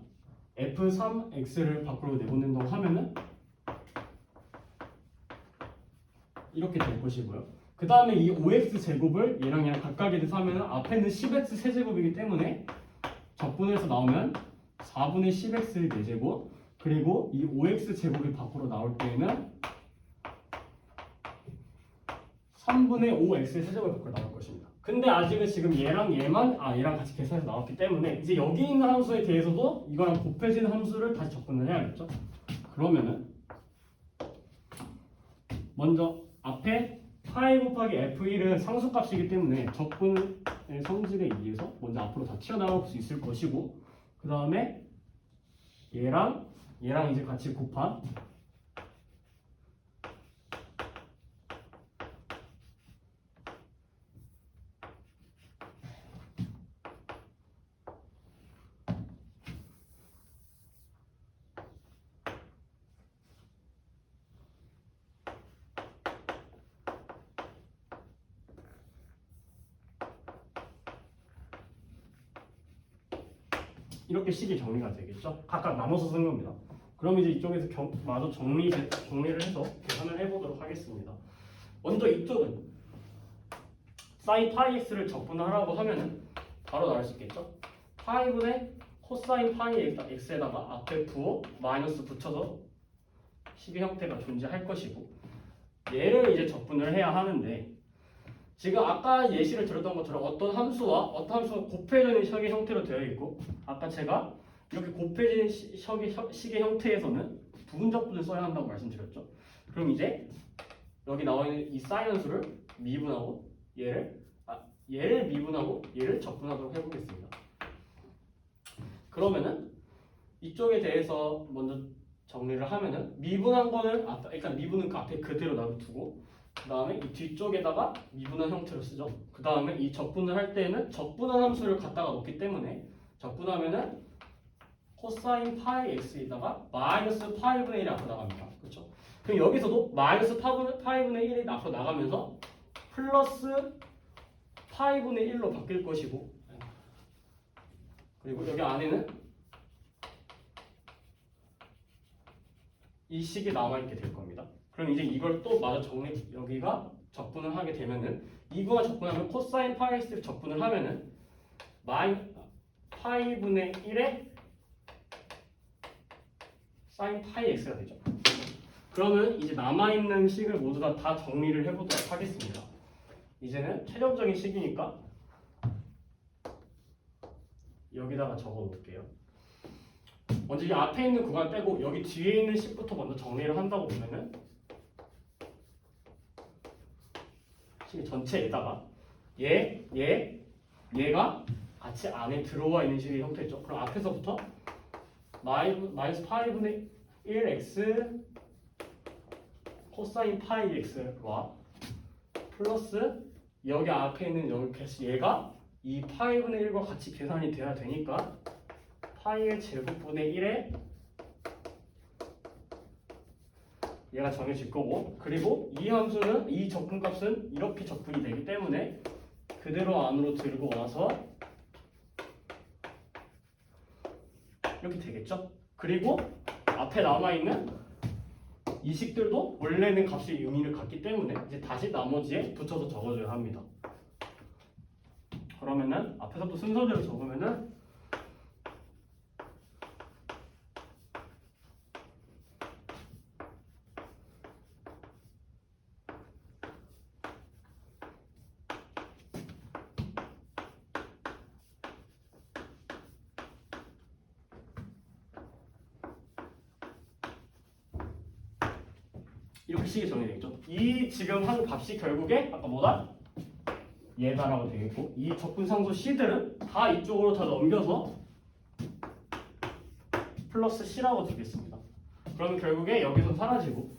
S1: f3x를 밖으로 내보낸다고 하면은 이렇게 될 것이고요. 그 다음에 이 5x 제곱을 얘랑 각각에 대해서 하면 앞에는 10x 세제곱이기 때문에 적분해서 나오면 4분의 10x 4제곱, 그리고 이 5x 제곱이 밖으로 나올 때에는 3분의 5x 세제곱이 밖으로 나올 것입니다. 근데 아직은 지금 얘랑 같이 계산해서 나왔기 때문에 이제 여기 있는 함수에 대해서도 이거랑 곱해지는 함수를 다시 적분을 해야겠죠. 그러면은 먼저 앞에 파이 곱하기 f1은 상수값이기 때문에 적분의 성질에 의해서 먼저 앞으로 다 튀어나올 수 있을 것이고, 그 다음에 얘랑 이제 같이 곱한 이렇게 식이 정리가 되겠죠. 각각 나눠서 쓴 겁니다. 그럼 이제 이쪽에서 마저 정리를 해서 계산을 해보도록 하겠습니다. 먼저 이쪽은 사인 파이 x를 적분하라고 하면은 바로 나올 수 있겠죠. 파이분의 코사인 파이 x에다가 앞에 부호 마이너스 붙여서 식의 형태가 존재할 것이고, 얘를 이제 적분을 해야 하는데 지금 아까 예시를 들었던 것처럼 어떤 함수가 곱해지는 식의 형태로 되어 있고, 아까 제가 이렇게 곱해지는 식의 형태에서는 부분적분을 써야 한다고 말씀드렸죠. 그럼 이제 여기 나와 있는 이 사인수를 미분하고 얘를 미분하고 얘를 적분하도록 해보겠습니다. 그러면은 이쪽에 대해서 먼저 정리를 하면은 미분한 거는 일단 미분은 앞에 그대로 놔두고, 그 다음에 이 뒤쪽에다가 미분한 형태로 쓰죠. 그 다음에 이 적분을 할 때는 적분한 함수를 갖다가 넣기 때문에 적분하면은 코사인 파이 x에다가 마이너스 파이분의 1이 앞으로 나갑니다. 그렇죠? 그럼 여기서도 마이너스 파이분의 1이 앞으로 나가면서 플러스 파이분의 1로 바뀔 것이고, 그리고 여기 안에는 이 식이 남아있게 될 겁니다. 그럼 이제 이걸 또 마저 여기가 적분을 하게 되면은 이거와 적분하면 코사인 파이 x 적분을 하면은 파이분의 1에 사인 파이 x가 되죠. 그러면 이제 남아있는 식을 모두 다 정리를 해보도록 하겠습니다. 이제는 최종적인 식이니까 여기다가 적어 놓을게요. 먼저 이 앞에 있는 구간 빼고 여기 뒤에 있는 식부터 먼저 정리를 한다고 보면은 식 전체에다가 얘가 같이 안에 들어와 있는 식의 형태죠. 그럼 앞에서부터 마이너스 파이분의 1x 코사인 파이 x와 플러스 여기 앞에 있는 여기 얘가 이 파이분의 1과 같이 계산이 돼야 되니까 파이의 제곱분의 1에 얘가 정해질 거고, 그리고 이 함수는 이 적분값은 이렇게 적분이 되기 때문에 그대로 안으로 들고 와서 이렇게 되겠죠. 그리고 앞에 남아있는 이 식들도 원래는 값이 의미를 갖기 때문에 이제 다시 나머지에 붙여서 적어줘야 합니다. 그러면은 앞에서도 순서대로 적으면은 이렇게 식이 정리되겠죠. 이 지금 한 값이 결국에 아까 뭐다? 얘다라고 되겠고, 이 적분상수 C들은 다 이쪽으로 다 넘겨서 플러스 C라고 되겠습니다. 그러면 결국에 여기서 사라지고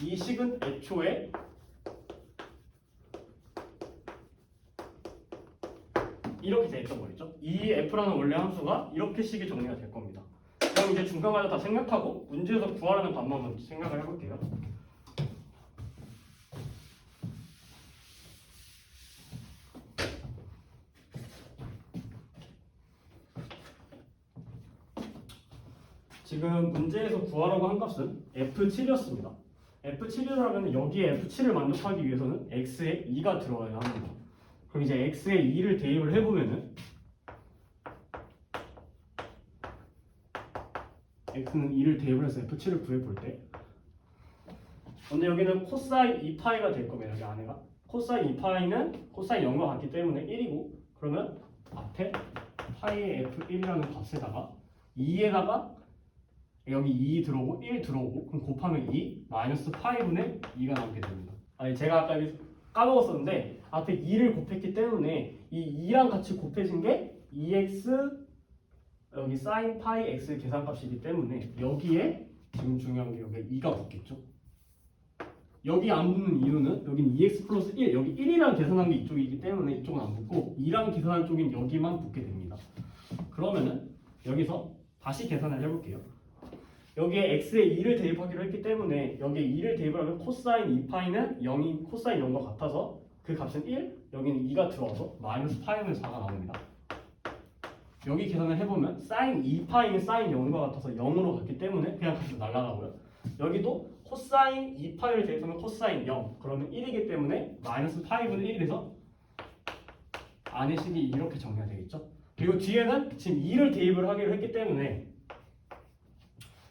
S1: 이 식은 애초에 이렇게 돼 있던 거겠죠. 이 F라는 원래 함수가 이렇게 식이 정리가 될 겁니다. 그럼 이제 중간까지 다 생각하고 문제에서 구하라는 방법을 생각을 해볼게요. 지금 문제에서 구하라고 한 값은 F7이었습니다. F7이라면 여기에 F7을 만족하기 위해서는 X에 2가 들어가야 합니다. 그럼 이제 X에 2를 대입을 해보면은 X는 2를 대입을 해서 F7을 구해볼 때 근데 여기는 코사인 2파이가 될 겁니다. 여기 안에가 코사인 2파이는 코사인 0과 같기 때문에 1이고, 그러면 앞에 파이의 F1이라는 값에다가 2에다가 여기 2 들어오고 1 들어오고, 그럼 곱하면 2 마이너스 파이분의 2가 나오게 됩니다. 아니 제가 아까 까먹었었는데 앞에 2를 곱했기 때문에 이 2랑 같이 곱해진 게 2x 여기 사인 파이 x 계산값이기 때문에 여기에 지금 중요한 게 여기 2가 붙겠죠. 여기 안 붙는 이유는 여기는 2x 플러스 1, 여기 1이랑 계산한 게 이쪽이기 때문에 이쪽은 안 붙고 2랑 계산한 쪽인 여기만 붙게 됩니다. 그러면은 여기서 다시 계산을 해볼게요. 여기에 x에 2를 대입하기로 했기 때문에 여기에 2를 대입을 하면 코사인 2파이는 0이 코사인 0과 같아서 그 값은 1, 여기는 2가 들어와서 마이너스 파이분의 4가 나옵니다. 여기 계산을 해보면 사인 2파이는 사인 0과 같아서 0으로 갔기 때문에 그냥 값이 날아가고요. 여기도 코사인 2파이를 대입하면 코사인 0, 그러면 1이기 때문에 마이너스 파이분의 1이 돼서 안의 식이 이렇게 정리가 되겠죠. 그리고 뒤에는 지금 2를 대입을 하기로 했기 때문에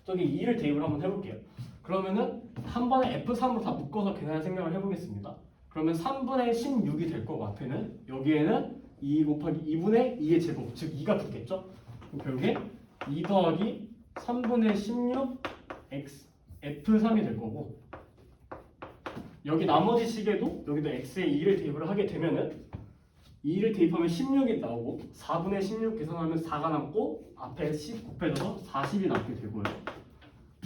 S1: 저기 2를 대입을 한번 해볼게요. 그러면은 한 번에 F3으로 다 묶어서 계산할 생각을 해보겠습니다. 그러면 3분의 16이 될 거고 앞에는 여기에는 2 곱하기 2분의 2의 제곱, 즉 2가 붙겠죠. 그럼 결국에 2 더하기 3분의 16 x F3이 될 거고, 여기 나머지 식에도 여기도 x에 2를 대입을 하게 되면은 2를 대입하면 16이 나오고 4분의 16 계산하면 4가 남고 앞에 10 곱해져서 40이 남게 되고요.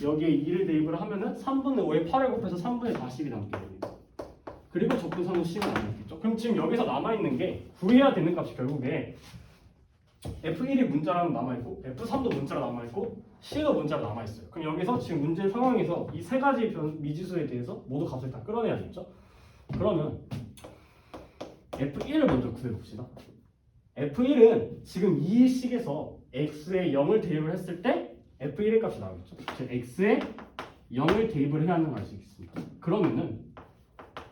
S1: 여기에 2를 대입을 하면은 3분의 5에 8을 곱해서 3분의 40이 남게 됩니다. 그리고 적분상수 C는 남아있겠죠. 그럼 지금 여기서 남아있는 게 구해야 되는 값이 결국에 F1이 문자로 남아있고 F3도 문자로 남아있고 C가 문자로 남아있어요. 그럼 여기서 지금 문제 상황에서 이 세 가지 미지수에 대해서 모두 값을 다 끌어내야겠죠. 그러면 F1을 먼저 구해봅시다. F1은 지금 이 식에서 X에 0을 대입을 했을 때 F1의 값이 나오겠죠. 즉 X에 0을 대입을 해야 하는 걸 알 수 있습니다. 그러면은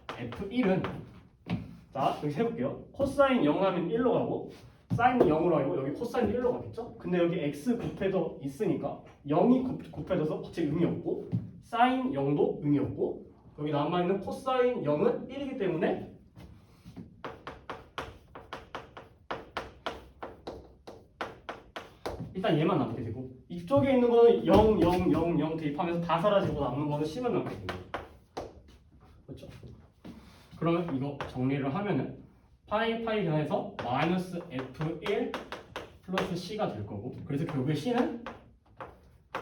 S1: F1은 자, 여기 해볼게요. 코사인 0 하면 1로 가고 사인이 0으로 가고 여기 코사인 1로 가겠죠? 근데 여기 x 곱해져 있으니까 0이 곱해져서 같이 의미 없고 사인 0도 의미 없고 여기 남아있는 코사인 0은 1이기 때문에 일단 얘만 남게 되고 이쪽에 있는 거는 0, 0, 0, 0 대입하면서 다 사라지고 남는 거는 10만 남게 됩니다. 그렇죠? 그러면 이거 정리를 하면은 파이 계산해서 마이너스 F1 플러스 C가 될 거고 그래서 결국에 C는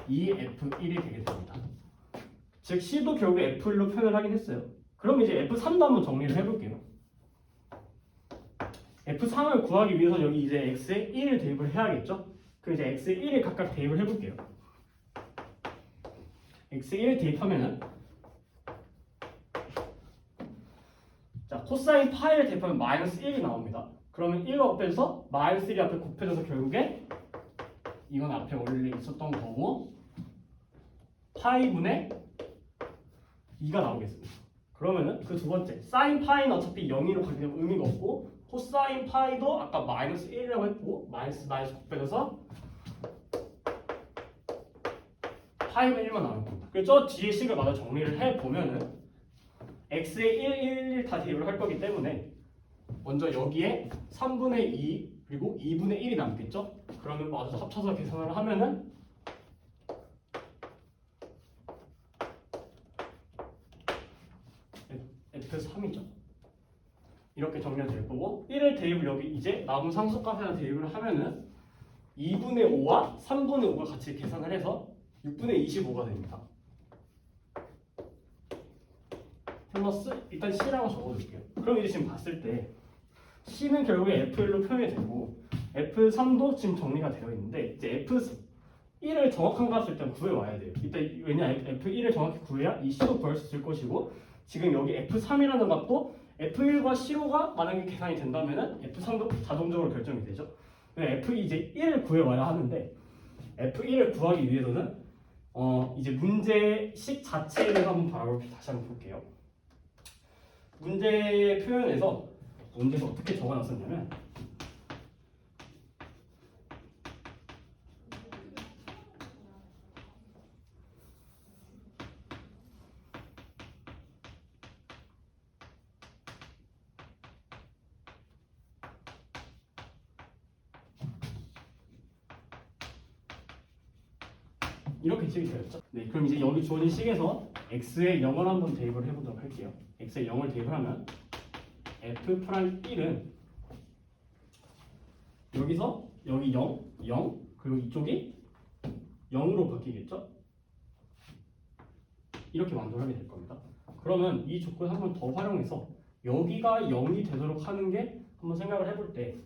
S1: 2F1이 되게 됩니다. 즉 C도 결국에 F1로 표현을 하긴 했어요. 그럼 이제 F3도 한번 정리를 해볼게요. F3을 구하기 위해서 여기 이제 X에 1을 대입을 해야겠죠? 그럼 이제 X에 1을 각각 대입을 해볼게요. X에 1을 대입하면은 자, 코사인 파이를 대입하면 마이너스 1이 나옵니다. 그러면 1과 곱해져서 마이너스 1이 앞에 곱해져서 결국에 이건 앞에 원래 있었던 거고 파이분의 2가 나오겠습니다. 그러면은 그 두 번째 사인 파이는 어차피 0으로 가기 때문에 의미가 없고 코사인 파이도 아까 마이너스 1이라고 했고 마이너스 곱해져서 파이분 1만 나올 겁니다. 그래서 저 뒤에 식을 마저 정리를 해보면은 x에 1, 1 다 대입을 할 거기 때문에 먼저 여기에 3분의 2 그리고 2분의 1이 남겠죠? 그러면 마저 합쳐서 계산을 하면은 F3이죠. 이렇게 정리가 될 거고 1을 대입을 여기 이제 남은 상수값에다 대입을 하면은 2분의 5와 3분의 5가 같이 계산을 해서 6분의 25가 됩니다. 플러스 일단 C라고 적어둘게요. 그럼 이제 지금 봤을 때 C는 결국에 F1로 표현이 되고 F3도 지금 정리가 되어 있는데 이제 F1을 정확한 값을 일단 구해와야 돼요. 일단 왜냐 F1을 정확히 구해야 이 C도 구할 수 있을 것이고 지금 여기 F3이라는 값도 F1과 C5가 만약에 계산이 된다면은 F3도 자동적으로 결정이 되죠. F 이제 1을 구해와야 하는데 F1을 구하기 위해서는 이제 문제식 자체에 대해서 한번 다시 한번 볼게요. 문제 표현에서 문제에서 어떻게 적어놨었냐면 이렇게 식이 되었죠. 네, 그럼 이제 여기 주어진 식에서 x에 0을 한번 대입을 해보도록 할게요. x에 0을 대입을 하면 f'1은 여기서 여기 0, 0 그리고 이쪽이 0으로 바뀌겠죠? 이렇게 만들어하게 될 겁니다. 그러면 이 조건 한 번 더 활용해서 여기가 0이 되도록 하는 게 한번 생각을 해볼 때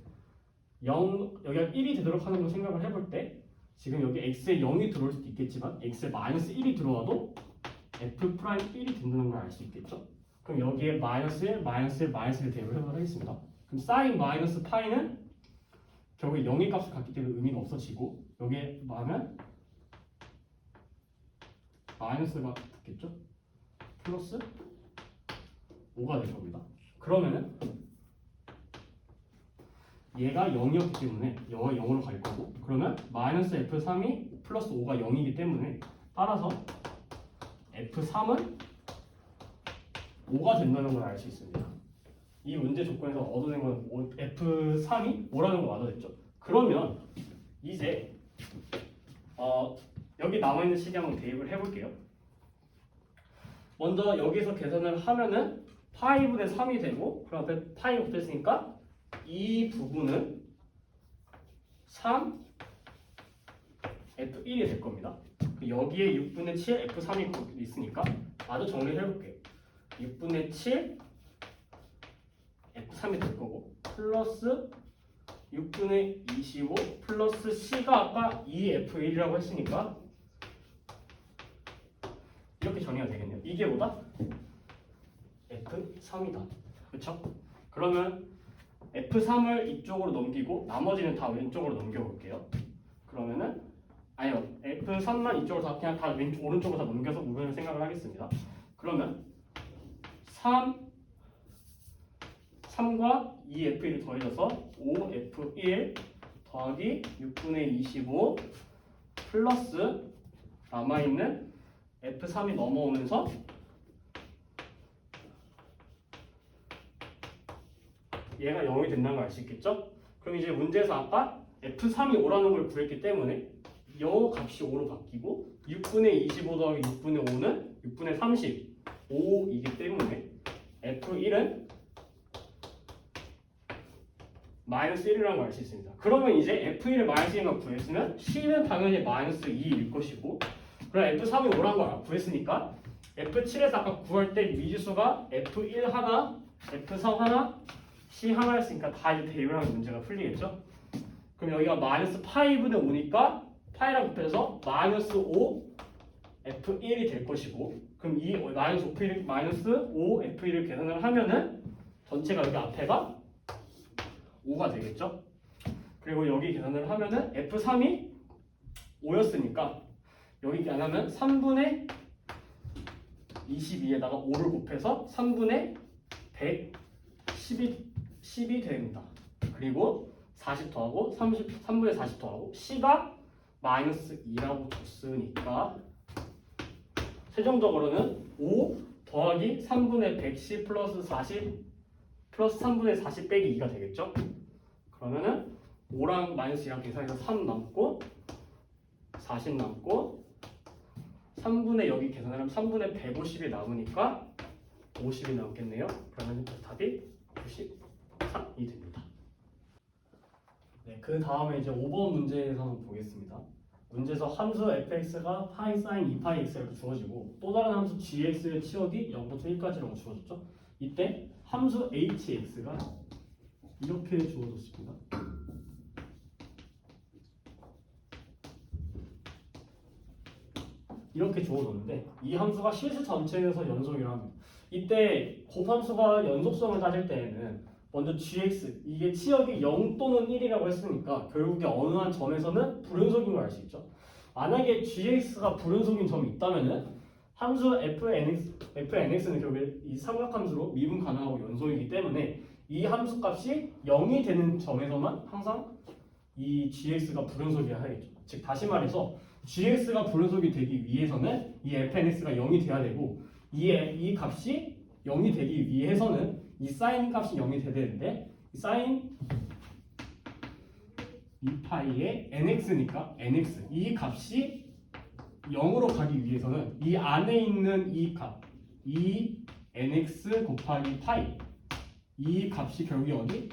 S1: 여기가 1이 되도록 하는 걸 생각을 해볼 때 지금 여기 x에 0이 들어올 수도 있겠지만 x에 마이너스 1이 들어와도 f'1이 된다는 걸 알 수 있겠죠? 그럼 여기에 마이너스 1, 마이너스 1, 마이너스 1 대입을 해보도록 하겠습니다. 그럼 사인 마이너스 파이는 결국에 0의 값을 갖기 때문에 의미가 없어지고 여기에 하면 마이너스가 붙겠죠? 플러스 5가 될 겁니다. 그러면은 얘가 0이었기 때문에 얘가 0으로 갈 거고 그러면 마이너스 F3이 플러스 5가 0이기 때문에 따라서 F3은 5가 된다는 걸 알 수 있습니다. 이 문제 조건에서 얻어낸 건 F3이 5라는 걸 얻어냈죠. 그러면 이제 여기 남아있는 식이 한번 대입을 해볼게요. 먼저 여기서 계산을 하면은 파이분의 3이 되고 그 앞에 파이 붙었으니까 이 부분은 3 F1이 될 겁니다. 여기에 6분의 7 F3이 있으니까 마저 정리를 해볼게요. 6분의 7 F3이 될 거고 플러스 6분의 25 플러스 C가 아까 2F1이라고 했으니까 이렇게 정리가 되겠네요. 이게 뭐다? F3이다. 그렇죠? 그러면 F3을 이쪽으로 넘기고 나머지는 다 왼쪽으로 넘겨볼게요. 그러면은 아니요 F3만 이쪽으로 그냥 다 오른쪽으로 다 넘겨서 우변을 생각을 하겠습니다. 그러면 3 3과 2F1이 더해져서 5F1 더하기 6분의 25 플러스 남아있는 F3이 넘어오면서 얘가 0이 된다는 걸 알 수 있겠죠? 그럼 이제 문제에서 아까 F3이 5라는 걸 구했기 때문에 요 값이 5로 바뀌고 6분의 25 더하기 6분의 5는 6분의 35이기 때문에 F1은 마이너스 1이라는 걸 알 수 있습니다. 그러면 이제 F1을 마이너스 1만 구했으면 C는 당연히 마이너스 2일 것이고, 그럼 F3이 5라는 걸 구했으니까 F7에서 아까 구할 때 미지수가 F1 하나, F3 하나, C 하나였으니까 다 이제 대입하면 문제가 풀리겠죠? 그럼 여기가 마이너스 파이분의 5니까 파이랑 곱해서 마이너스 5 F1이 될 것이고, 그럼 이 마이너스 5 F1을 계산을 하면은 전체가 여기 앞에가 5가 되겠죠? 그리고 여기 계산을 하면은 F3이 5였으니까 여기 안 하면 3분의 22에다가 5를 곱해서 3분의 10이 됩니다. 그리고 40 더하고 3분의 40 더하고 C가 마이너스 2라고 줬으니까 최종적으로는 5 더하기 3분의 110 플러스 40 플러스 3분의 40 빼기 2가 되겠죠? 그러면은 5랑 마이너스 2랑 계산해서 3 남고 40 남고 3분의 여기 계산을 하면 3분의 150이 남으니까 50이 남겠네요. 그러면 답이 93이 됩니다. 네, 그 다음에 이제 5번 문제에서 한번 보겠습니다. 문제에서 함수 fx가 파이 사인 2파이 x 이렇게 주어지고 또 다른 함수 gx의 치역이 0부터 1까지라고 주어졌죠. 이때 함수 hx가 이렇게 주어졌습니다. 이렇게 주어졌는데 이 함수가 실수 전체에서 연속이라면 이때 곱함수가 연속성을 따질 때에는 먼저 gx 이게 치역이 0 또는 1이라고 했으니까 결국에 어느 한 점에서는 불연속인 걸 알 수 있죠. 만약에 gx가 불연속인 점이 있다면은 함수 fnx는 결국에 이 삼각함수로 미분 가능하고 연속이기 때문에 이 함수 값이 0이 되는 점에서만 항상 이 gx가 불연속이어야 하겠죠. 즉 다시 말해서 gx가 불연속이 되기 위해서는 이 fnx가 0이 돼야 되고 이 값이 0이 되기 위해서는 이 사인 값이 0이 돼야 되는데 이 사인 2파이의 nx니까 nx 이 값이 0으로 가기 위해서는 이 안에 있는 이 값, 이 nx 곱하기 파이 이 값이 결국에 어디?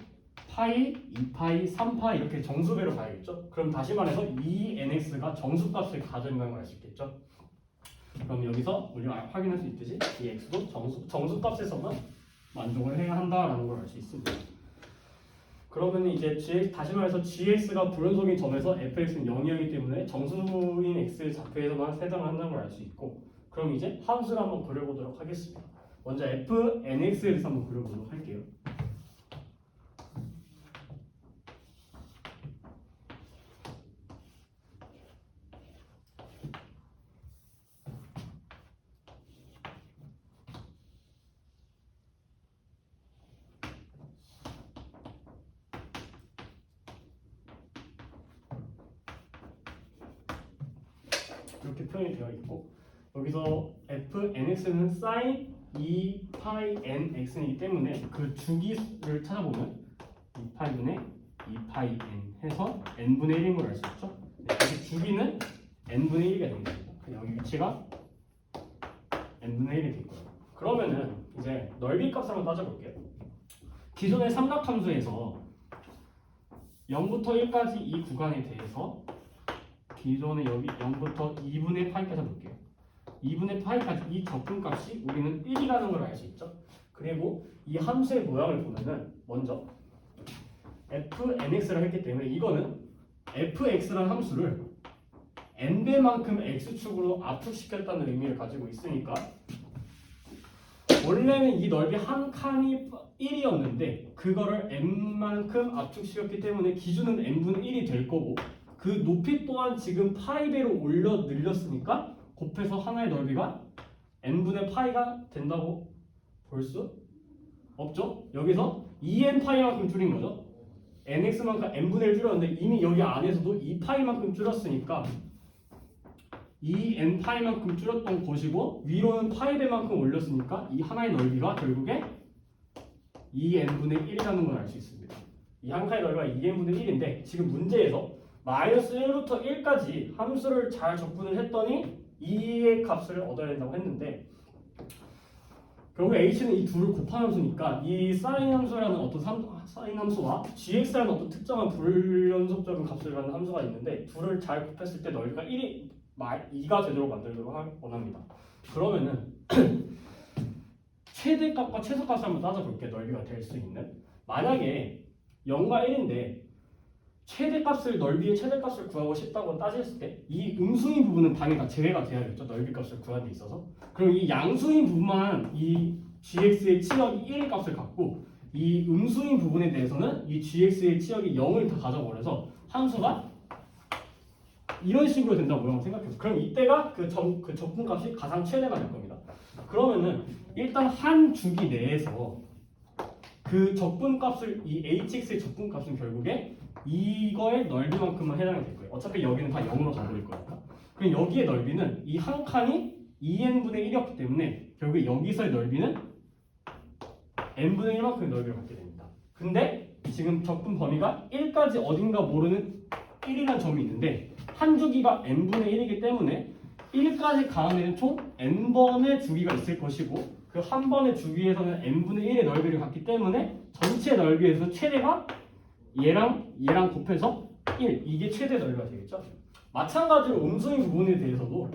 S1: 파이, 2파이, 3파이 이렇게 정수배로 가야겠죠? 그럼 다시 말해서 이 nx가 정수값을 가져있는 걸 알 수 있겠죠? 그럼 여기서 우리가 확인할 수 있듯이 이 x도 정수값에서만 만족을 해야 한다라는 걸 알 수 있습니다. 그러면 이제 다시 말해서 gx가 불연속인 점에서 fx는 0이기 때문에 정수인 x 좌표에서만 해당을 한다는 걸 알 수 있고, 그럼 이제 함수를 한번 그려보도록 하겠습니다. 먼저 fnx에 대해서 한번 그려보도록 할게요. 이렇게 표현이 되어 있고 여기서 fnx는 sin 2파이 nx이기 때문에 그 주기를 찾아보면 2파이분의 2파이 n 해서 n분의 1인 걸 알 수 있죠. 여기 주기는 n분의 1이 됩니다. 여기 위치가 n분의 1이 될 거예요. 그러면은 이제 넓이 값을 한번 따져볼게요. 기존의 삼각함수에서 0부터 1까지 이 구간에 대해서 기존에 여기 0부터 2분의 파이까지 볼게요. 2분의 파이까지 이 접근값이 우리는 1이라는 걸 알 수 있죠. 그리고 이 함수의 모양을 보면은 먼저 fnx를 했기 때문에 이거는 fx라는 함수를 n배만큼 x축으로 압축시켰다는 의미를 가지고 있으니까 원래는 이 넓이 한 칸이 1이었는데 그거를 n만큼 압축시켰기 때문에 기준은 n분의 1이 될 거고 그 높이 또한 지금 파이배로 올려 늘렸으니까 곱해서 하나의 넓이가 n분의 파이가 된다고 볼 수 없죠? 여기서 2n파이만큼 줄인 거죠. nx만큼 n분의 1 줄였는데 이미 여기 안에서도 2파이만큼 줄였으니까 2n파이만큼 줄였던 것이고 위로는 파이배만큼 올렸으니까 이 하나의 넓이가 결국에 2n분의 1이라는 걸 알 수 있습니다. 이 한 칸의 넓이가 2n분의 1인데 지금 문제에서 마이너스 1부터 1까지 함수를 잘 접근을 했더니 2의 값을 얻어야 된다고 했는데 결국 h는 이 둘을 곱한 함수니까 이 사인 함수라는 어떤 사인 함수와 gx라는 어떤 특정한 불연속적인 값을 갖는 함수가 있는데 둘을 잘 곱했을 때 넓이가 2가 되도록 만들도록 원합니다. 그러면은 최대값과 최소값을 한번 따져볼게요. 넓이가 될 수 있는. 만약에 0과 1인데 최대값을 넓이의 최대값을 구하고 싶다고 따졌을 때 이 음수인 부분은 당연히 다 제외가 돼야겠죠. 넓이값을 구하는 데 있어서. 그럼 이 양수인 부분만 이 gx의 치역이 1의 값을 갖고 이 음수인 부분에 대해서는 이 gx의 치역이 0을 다 가져버려서 함수가 이런 식으로 된다고 모양을 생각해서 그럼 이때가 그 적분값이 가장 최대가 될 겁니다. 그러면은 일단 한 주기 내에서 그 적분값을 이 hx의 적분값은 결국에 이거의 넓이만큼만 해당이 될 거예요. 어차피 여기는 다 0으로 가버릴 거니까. 그럼 여기의 넓이는 이 한 칸이 2n분의 1이었기 때문에 결국에 여기서의 넓이는 n분의 1만큼의 넓이를 갖게 됩니다. 근데 지금 적분 범위가 1까지 어딘가 모르는 1이라는 점이 있는데 한 주기가 n분의 1이기 때문에 1까지 가는 총 n번의 주기가 있을 것이고 그 한 번의 주기에서는 n분의 1의 넓이를 갖기 때문에 전체 넓이에서 최대가 얘랑 곱해서 1 이게 최대 넓이가 되겠죠. 마찬가지로 음수인 부분에 대해서도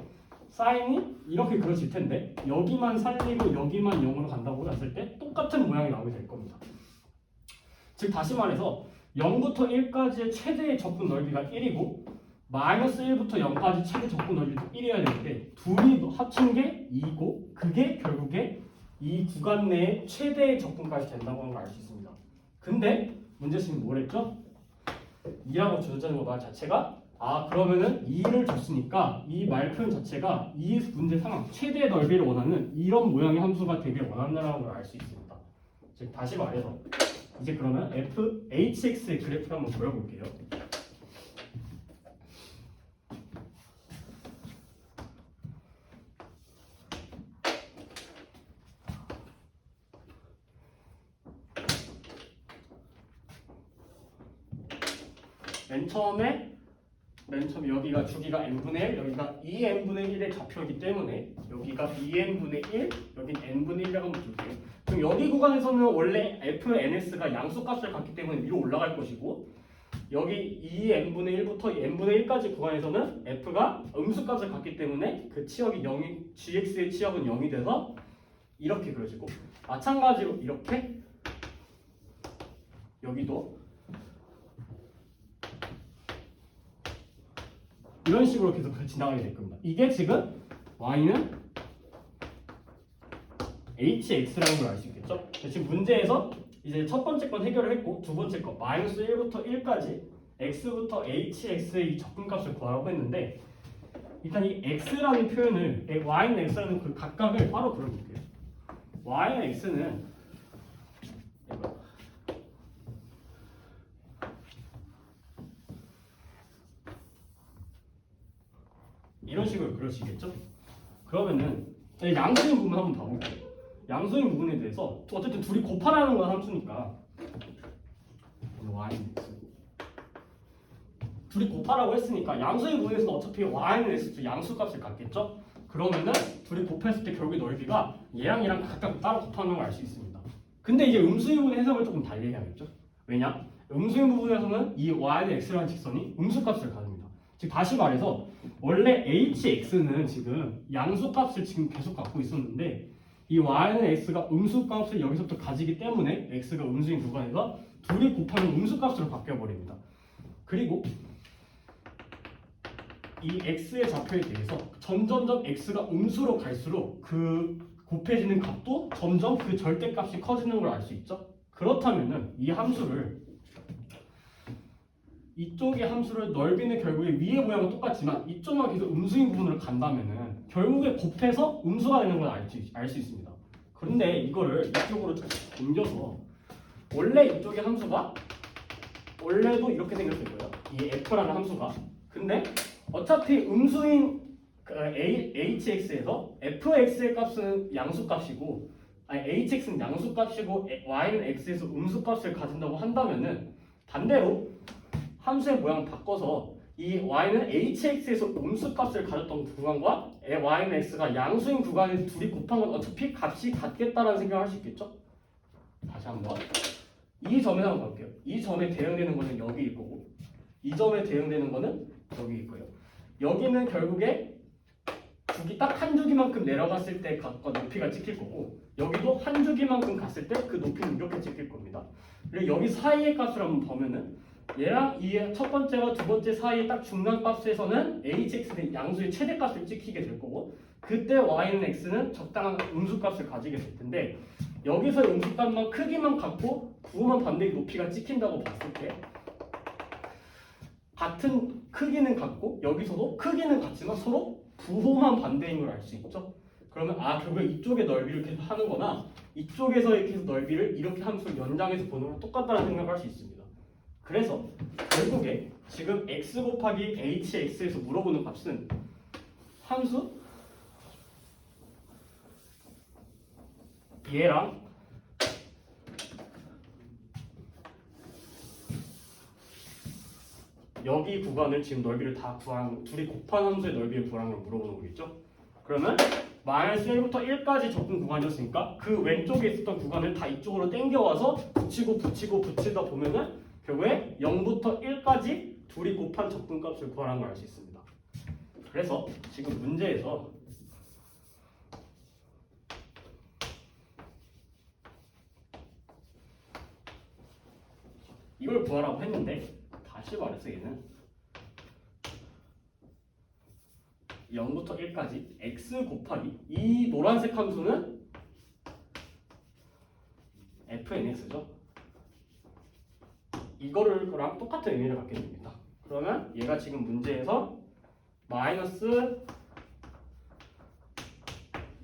S1: 사인이 이렇게 그려질 텐데 여기만 살리고 여기만 0으로 간다고 했을 때 똑같은 모양이 나오게 될 겁니다. 즉 다시 말해서 0부터 1까지의 최대의 적분 넓이가 1이고 마이너스 1부터 0까지 최대 적분 넓이도 1이어야 되는데 둘이 합친 게 2고 그게 결국에 이 구간 내에 최대의 적분까지 된다고 하는 걸 알 수 있습니다. 근데 문제식은 뭐랬죠? 2라고 주어지는 거 말 자체가 그러면은 2를 줬으니까 이 말표현 자체가 이 문제 상황 최대 넓이를 원하는 이런 모양의 함수가 되길 원한다는 걸 알 수 있습니다. 즉 다시 말해서 이제 그러면 hx의 그래프를 한번 그려볼게요. 맨 처음에 여기가 주기가 n분의 1, 여기가 2n분의 1의 좌표이기 때문에 여기가 2n분의 1, 여긴 n분의 1이라고 한번 줄게요. 그럼 여기 구간에서는 원래 fns가 양수값을 갖기 때문에 위로 올라갈 것이고 여기 2n분의 1부터 n분의 1까지 구간에서는 f가 음수값을 갖기 때문에 그 치역이 0이 gx의 치역은 0이 돼서 이렇게 그려지고 마찬가지로 이렇게 여기도 이런 식으로 계속 지나가게 될 겁니다. 이게 지금 y는 hx라는 걸 알 수 있겠죠? 지금 문제에서 이제 첫 번째 건 해결을 했고 두 번째 건 마이너스 1부터 1까지 x부터 hx의 이 적분값을 구하라고 했는데 일단 이 x라는 표현을 y는 x라는 그 각각을 바로 그려볼게요. y는 x는 이런 식으로 그려지겠죠? 그러면은 양수인 부분 한번 봐볼게요. 양수인 부분에 대해서 어쨌든 둘이 곱하라는 건 함수니까 y는 x 둘이 곱하라고 했으니까 양수인 부분에서는 어차피 y는 x 양수값을 갖겠죠? 그러면은 둘이 곱했을 때 결국에 넓이가 얘랑 각각 따로 곱하는 걸 알 수 있습니다. 근데 이제 음수인 부분의 해석을 조금 달리 해야겠죠? 왜냐? 음수인 부분에서는 이 y는 x라는 직선이 음수값을 가집니다. 즉 다시 말해서 원래 hx는 지금 양수값을 지금 계속 갖고 있었는데 이 y는 x가 음수값을 여기서부터 가지기 때문에 x가 음수인 구간에서 둘이 곱하면 음수값으로 바뀌어버립니다. 그리고 이 x의 좌표에 대해서 점점점 x가 음수로 갈수록 그 곱해지는 값도 점점 그 절대값이 커지는 걸 알 수 있죠. 그렇다면은 이 함수를 이쪽의 함수를 넓이는 결국에 위의 모양은 똑같지만 이쪽만 계속 음수인 부분으로 간다면은 결국에 곱해서 음수가 되는 걸 알 수 있습니다. 그런데 이거를 이쪽으로 옮겨서 원래 이쪽의 함수가 원래도 이렇게 생겼을 거예요. 이 f라는 함수가. 근데 어차피 음수인 hx에서 fx의 값은 양수값이고 hx는 양수값이고 y는 x에서 음수값을 가진다고 한다면은 반대로 함수의 모양 바꿔서 이 y는 hx에서 음수값을 가졌던 구간과 y는 x가 양수인 구간에서 둘이 곱한 건 어차피 값이 같겠다라는 생각을 할 수 있겠죠? 다시 한번 이 점에 한번 볼게요. 이 점에 대응되는 거는 여기일 거고 이 점에 대응되는 거는 여기일 거예요. 여기는 결국에 딱 한 주기만큼 내려갔을 때 값과 높이가 찍힐 거고 여기도 한 주기만큼 갔을 때 그 높이는 이렇게 찍힐 겁니다. 그리고 여기 사이의 값을 한번 보면은 얘랑 이 첫 번째와 두 번째 사이의 딱 중간 값에서는 hx는 양수의 최대값을 찍히게 될 거고 그때 y는 x는 적당한 음수값을 가지게 될 텐데 여기서 음수값만 크기만 같고 부호만 반대의 높이가 찍힌다고 봤을 때 같은 크기는 같고 여기서도 크기는 같지만 서로 부호만 반대인 걸 알 수 있죠. 그러면 결국에 이쪽의 넓이를 계속 하는 거나 이쪽에서 이렇게 해서 넓이를 이렇게 함수를 연장해서 보는 거랑 똑같다는 생각을 할 수 있습니다. 그래서 결국에 지금 x 곱하기 hx에서 물어보는 값은 함수 얘랑 여기 구간을 지금 넓이를 다 구한 둘이 곱한 함수의 넓이를 구하는 걸 물어보는 거겠죠? 그러면 마이너스 1부터 1까지 접근 구간이었으니까 그 왼쪽에 있었던 구간을 다 이쪽으로 당겨와서 붙이다 보면은 결국에 0부터 1까지 둘이 곱한 접근값을 구하라는 걸 알 수 있습니다. 그래서 지금 문제에서 이걸 구하라고 했는데 다시 말해서 얘는 0부터 1까지 x 곱하기 이 노란색 함수는 fnx죠. 이거랑 똑같은 의미를 갖게 됩니다. 그러면 얘가 지금 문제에서 마이너스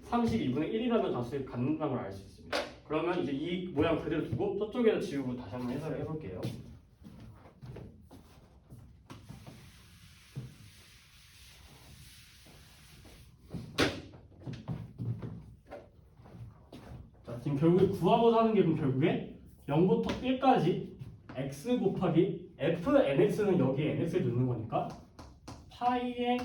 S1: 32분의 1이라는 값을 갖는다는 걸 알 수 있습니다. 그러면 이제 이 모양 그대로 두고 저쪽에다 지우고 다시 한번 해설을 해볼게요. 자, 지금 결국에 구하고자 하는 게 그럼 결국에 0부터 1까지 x 곱하기 fnx는 여기에 nx를 넣는 거니까 파이의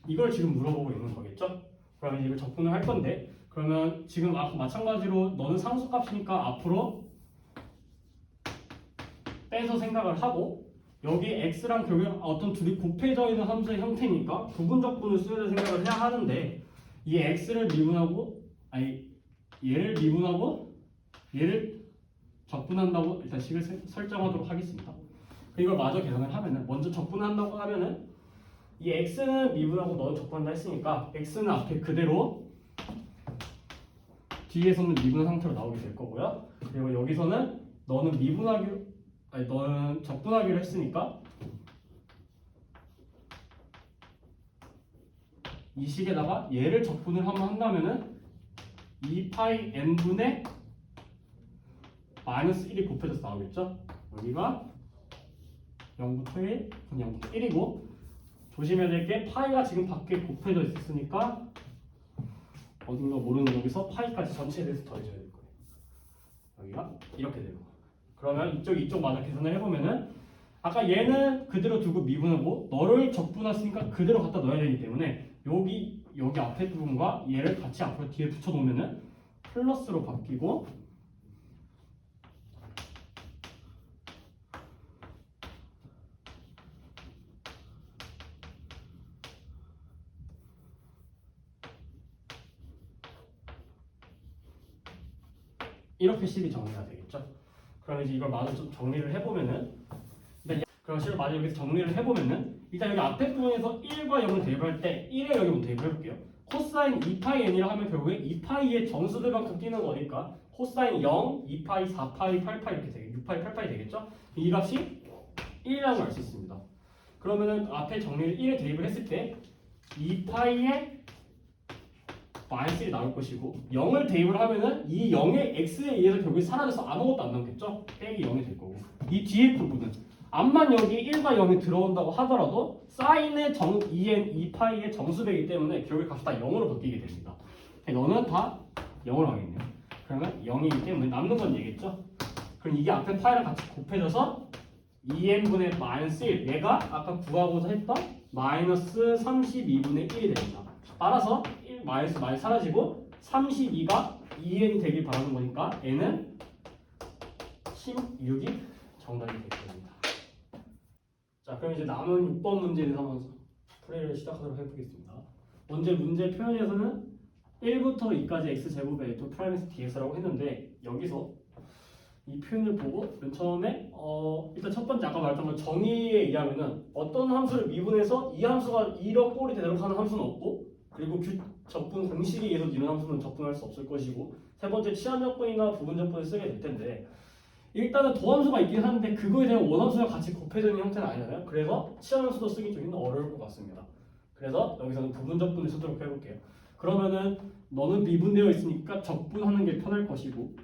S1: 이걸 지금 물어보고 있는 거겠죠? 그러면 이걸 적분을 할 건데 그러면 지금 아까 마찬가지로 너는 상수값이니까 앞으로 빼서 생각을 하고 여기 x랑 결국 어떤 둘이 곱해져 있는 함수의 형태니까 부분적분을 수요를 생각을 해야 하는데 이 x를 미분하고 얘를 미분하고 얘를 적분한다고 일단 식을 설정하도록 하겠습니다. 이걸 마저 계산을 하면은 먼저 적분한다고 하면은 이 x는 미분하고 너는 적분한다 했으니까 x는 앞에 그대로 뒤에서는 미분한 상태로 나오게 될 거고요. 그리고 여기서는 너는 너는 적분하기로 했으니까 이 식에다가 얘를 적분을 한번 한다면은 2파이 n분의 마이너스 1이 곱해져서 나오겠죠? 여기가 0부터 1, 0부터 1이고 조심해야 될 게 파이가 지금 밖에 곱해져 있으니까 어딘가 모르는 여기서 파이까지 전체에 대해서 더해줘야 될 거예요. 여기가 이렇게 되고 그러면 이쪽 마저 계산을 해보면은 아까 얘는 그대로 두고 미분하고 너를 적분했으니까 그대로 갖다 넣어야 되기 때문에 여기 앞에 부분과 얘를 같이 앞으로 뒤에 붙여놓으면은 플러스로 바뀌고 이렇게 식이 정리가 되겠죠. 그럼 이제 이걸 마저 좀 정리를 해보면은 그럼 식을 마저 여기서 정리를 해보면은 일단 여기 앞에 부분에서 1과 0을 대입할 때 1에 여기 한번 대입을 해볼게요. 코사인 2파이 n이라 하면 결국에 2파이의 정수들만큼 뛰는 거니까 코사인 0, 2파이, 4파이, 8파이 이렇게 되겠죠. 6파이, 8파이 되겠죠. 이 값이 1이라는 걸 알 수 있습니다. 그러면은 앞에 정리를 1에 대입을 했을 때 2파이의 마이너스 1이 나올 것이고 0을 대입을 하면은 이 0의 x에 의해서 결국에 사라져서 아무것도 안 남겠죠? 빼기 0이 될 거고 이 뒤에 부분은 암만 여기 1과 0이 들어온다고 하더라도 사인의 2n 2파이의 정수배이기 때문에 결국에 값이 다 0으로 바뀌게 됩니다. 너는 다 0으로 하겠네요. 그러면 0이기 때문에 남는 건 얘겠죠? 그럼 이게 앞에 파이랑 같이 곱해져서 2n분의 마이너스 1 얘가 아까 구하고자 했던 마이너스 32분의 1이 됩니다. 따라서 1 마이너스 많이 사라지고 32가 2n이 되길 바라는 거니까 n은 16이 정답이 될 겁니다. 자, 그럼 이제 남은 6번 문제에 대해서 한번 풀이를 시작하도록 해보겠습니다. 먼저 문제 표현에서는 1부터 2까지 x제곱의 a2 프라임에서 dx라고 했는데 여기서 이 표현을 보고 맨 처음에 일단 첫 번째 아까 말했던 건 정의에 의하면은 어떤 함수를 미분해서 이 함수가 1억 꼴이 되도록 하는 함수는 없고 그리고 적분 공식에 의해서 이런 함수는 적분할 수 없을 것이고 세 번째 치환 적분이나 부분 적분을 쓰게 될 텐데 일단은 도함수가 있긴 한데 그거에 대한 원함수가 같이 곱해져 있는 형태는 아니잖아요. 그래서 치환함수도 쓰기 좀 어려울 것 같습니다. 그래서 여기서는 부분 적분을 쓰도록 해볼게요. 그러면은 너는 미분되어 있으니까 적분하는 게 편할 것이고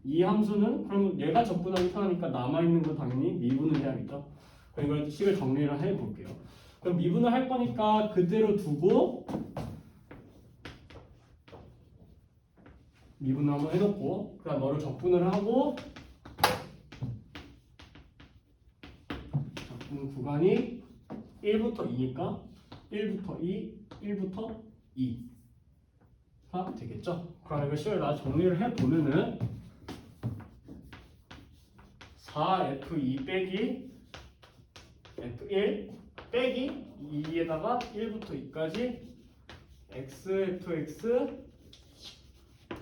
S1: 이 함수는 그럼 얘가 적분하기 편하니까 남아있는 건 당연히 미분을 해야겠죠. 그럼 이걸 식을 정리를 해볼게요. 그럼 미분을 할 거니까 그대로 두고 미분을 한번 해놓고 그다음 너를 적분을 하고 적분 구간이 1부터 2니까 1부터 2, 1부터 2가 되겠죠. 그럼 이걸 식을 나 정리를 해보면은 4f2 빼기 f1 빼기 2에다가 1부터 2까지 xfx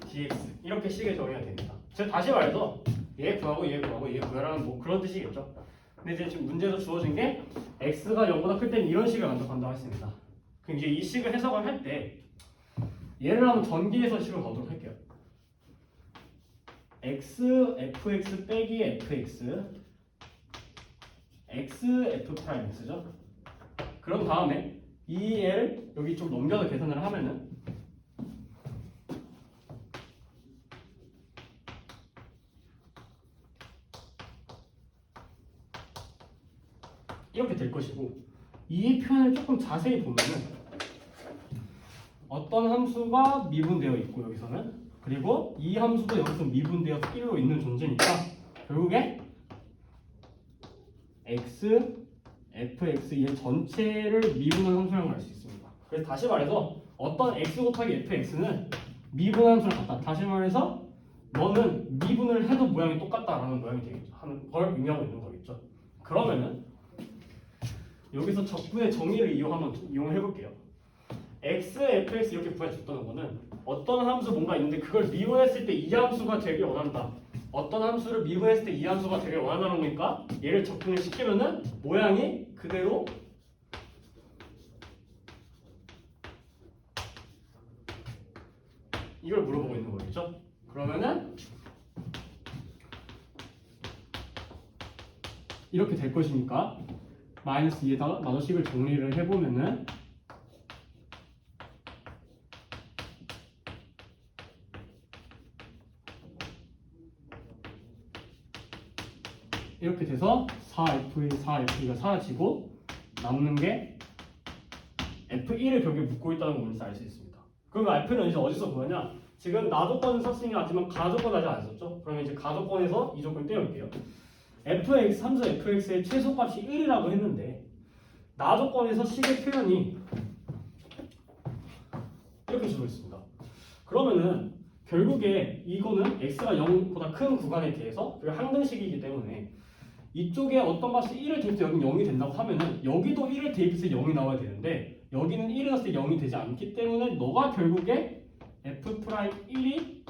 S1: dx 이렇게 식을 정해야 됩니다. 제가 다시 말해서 얘 구하고 얘 구하고 얘 구하라는 뭐 그런 뜻이겠죠. 근데 이제 지금 문제에서 주어진 게 x가 0보다 클 때는 이런 식을 만족한다고 했습니다. 그럼 이제 이 식을 해석을 할 때 얘를 한번 전기해서 식을 넣도록 할게요. x fx 빼기 fx x f 프라임 x죠. 그런 다음에 이 애를 여기 좀 넘겨서 계산을 하면은 이렇게 될 것이고 이 표현을 조금 자세히 보면은 어떤 함수가 미분되어 있고 여기서는 그리고 이 함수도 여기서 미분되어서 1로 있는 존재니까 결국에 x, fx 얘 전체를 미분한 함수라고 할 수 있습니다. 그래서 다시 말해서 어떤 x 곱하기 fx는 미분한 함수랑 같다. 다시 말해서 너는 미분을 해도 모양이 똑같다라는 모양이 되겠죠. 하는 걸 의미하고 있는 거겠죠. 그러면은 여기서 적분의 정의를 이용해 볼게요. x, fx 이렇게 구해줬다는 거는 어떤 함수 뭔가 있는데 그걸 미분했을 때 이 함수가 되길 원한다. 어떤 함수를 미분했을 때 이 함수가 되길 원한다는 거니까 얘를 적분을 시키면은 모양이 그대로 이걸 물어보고 있는 거겠죠. 그러면은 이렇게 될 것이니까 마이너스 2에다가 나눠식을 정리를 해보면은 이렇게 돼서 4F2가 사라지고 남는 게 F1을 벽에 묶고 있다는 걸 우리는 알 수 있습니다. 그럼 F는 이제 어디서 구하냐? 지금 나조건은 썼으니 하지만 가조건 아직 안 썼죠? 그러면 이제 가조건에서 이 조건 떼어올게요. fx, 함수 fx의 최소값이 1이라고 했는데 나조건에서 식의 표현이 이렇게 주고 있습니다. 그러면은 결국에 이거는 x가 0보다 큰 구간에 대해서 그리고 항등식이기 때문에 이쪽에 어떤 값이 1을 대입해서 여기는 0이 된다고 하면은 여기도 1을 대입해서 0이 나와야 되는데 여기는 1을 넣었을 때 0이 되지 않기 때문에 너가 결국에 f'1이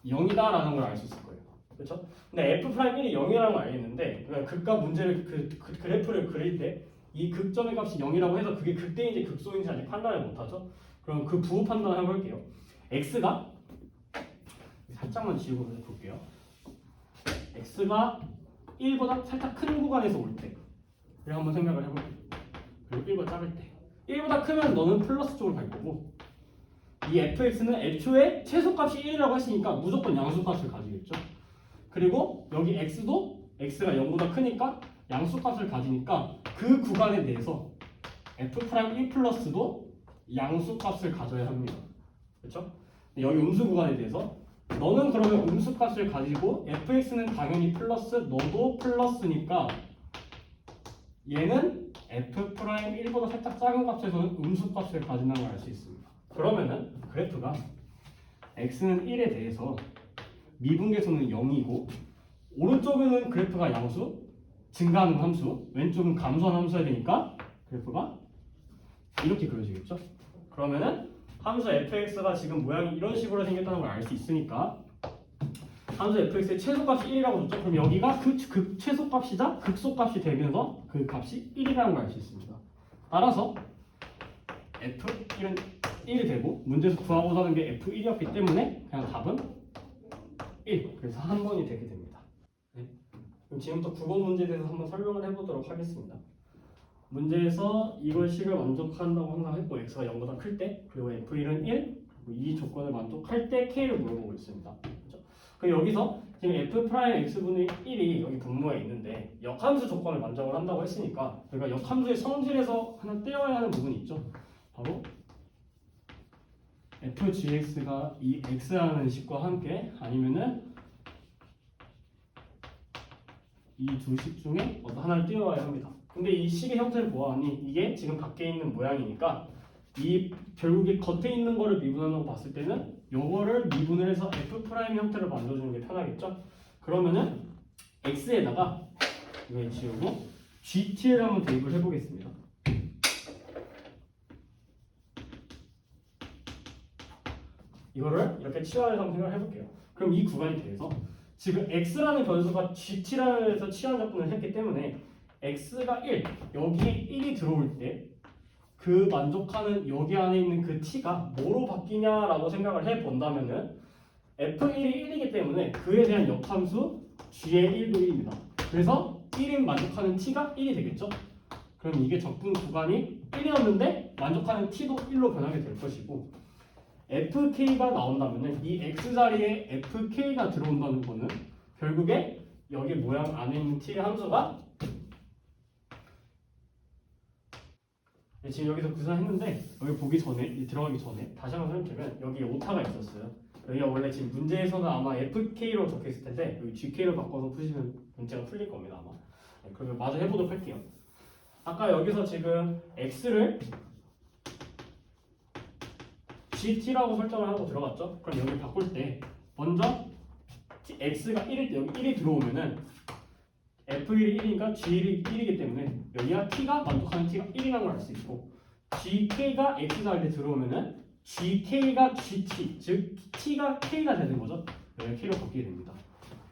S1: 0이다라는 걸 알 수 있을 거예요. 그렇죠? 근데 f'1이 0이라는 걸 알겠는데 극과 문제를 그래프를 그릴 때 이 극점의 값이 0이라고 해서 그게 극대인지 극소인지 아직 판단을 못하죠? 그럼 그 부호 판단을 해볼게요. x가 살짝만 지우고 볼게요. x가 1보다 살짝 큰 구간에서 올 때를 한번 생각을 해볼게요. 그리고 1보다 작을 때 1보다 크면 너는 플러스 쪽으로 갈 거고 이 fx는 애초에 최소값이 1이라고 했으니까 무조건 양수값을 가지겠죠. 그리고 여기 x도 x가 0보다 크니까 양수값을 가지니까 그 구간에 대해서 f'1 플러스도 양수값을 가져야 합니다. 그렇죠? 여기 음수 구간에 대해서 너는 그러면 음수값을 가지고 fx는 당연히 플러스, 너도 플러스니까 얘는 f'1보다 살짝 작은 값에서는 음수값을 가진다는 걸 알 수 있습니다. 그러면은 그래프가 x는 1에 대해서 미분계수는 0이고 오른쪽에는 그래프가 양수, 증가하는 함수, 왼쪽은 감소하는 함수여야 되니까 그래프가 이렇게 그려지겠죠? 그러면은 함수 fx가 지금 모양이 이런 식으로 생겼다는 걸 알 수 있으니까 함수 fx의 최소값이 1이라고 줬죠? 그럼 여기가 그 최소값이자 극소값이 되면서 그 값이 1이라는 걸 알 수 있습니다. 따라서 f1은 1이 되고 문제에서 구하고자 하는 게 f1이었기 때문에 그냥 답은 1. 그래서 한 번이 되게 됩니다. 네. 그럼 지금부터 9번 문제에 대해서 한번 설명을 해보도록 하겠습니다. 문제에서 이걸 식을 만족한다고 항상 했고 x가 0보다 클 때 그리고 f1은 1 그리고 이 조건을 만족할 때 k를 물어보고 있습니다. 그렇죠? 그럼 여기서 지금 f'x분의 1이 여기 분모에 있는데 역함수 조건을 만족을 한다고 했으니까 우리가 역함수의 성질에서 하나 떼어야 하는 부분이 있죠. 바로 fgx가 이 x라는 식과 함께 아니면은 이 두 식 중에 어떤 하나를 띄워야 합니다. 근데 이 식의 형태를 보아하니 이게 지금 밖에 있는 모양이니까 이 결국에 겉에 있는 거를 미분한다고 봤을 때는 요거를 미분을 해서 f' 형태를 만들어주는 게 편하겠죠? 그러면은 x에다가 이걸 지우고 gt를 한번 대입을 해보겠습니다. 이거를 이렇게 치환해서 한번 생각을 해볼게요. 그럼 이 구간에 대해서 지금 x라는 변수가 gt라는 데서 치환 작분을 했기 때문에 x가 1, 여기에 1이 들어올 때 그 만족하는 여기 안에 있는 그 t가 뭐로 바뀌냐라고 생각을 해본다면은 f1이 1이기 때문에 그에 대한 역함수 g의 1도 1입니다. 그래서 1인 만족하는 t가 1이 되겠죠? 그럼 이게 적분 구간이 1이었는데 만족하는 t도 1로 변하게 될 것이고 fk가 나온다면은 이 x 자리에 fk가 들어온다는 거는 결국에 여기 모양 안에 있는 t의 함수가 지금 여기서 구사했는데 여기 보기 전에 들어가기 전에 다시 한번 설명드리면 여기 오타가 있었어요. 여기가 원래 지금 문제에서는 아마 fk로 적혀있을 텐데 여기 gk로 바꿔서 푸시면 문제가 풀릴 겁니다 아마. 네, 그러면 마저 해보도록 할게요. 아까 여기서 지금 x를 gt라고 설정을 하고 들어갔죠? 그럼 여기 바꿀 때 먼저 x가 1일 때 여기 1이 들어오면은 f1이 1이니까 g1이 1이기 때문에 여기가 t가 만족하는 t가 1이라는 걸 알 수 있고 gk가 x자리에 들어오면은 gk가 gt 즉 t가 k가 되는 거죠. 여기가 k로 바뀌게 됩니다.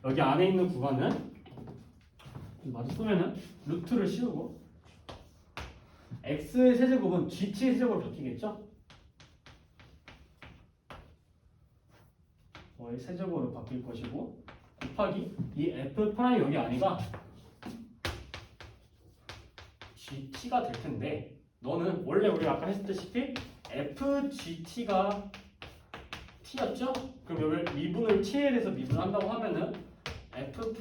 S1: 여기 안에 있는 구간은 마저 쓰면은 루트를 씌우고 x의 세제곱은 gt의 세제곱으로 바뀌겠죠? y 세제곱으로 바뀔 것이고 곱하기 이 f' 여기 아니가 gt가 될 텐데 너는 원래 우리가 아까 했다시피 fgt가 t였죠? 그럼 여기 미분을 t에 대해서 미분한다고 하면은 f'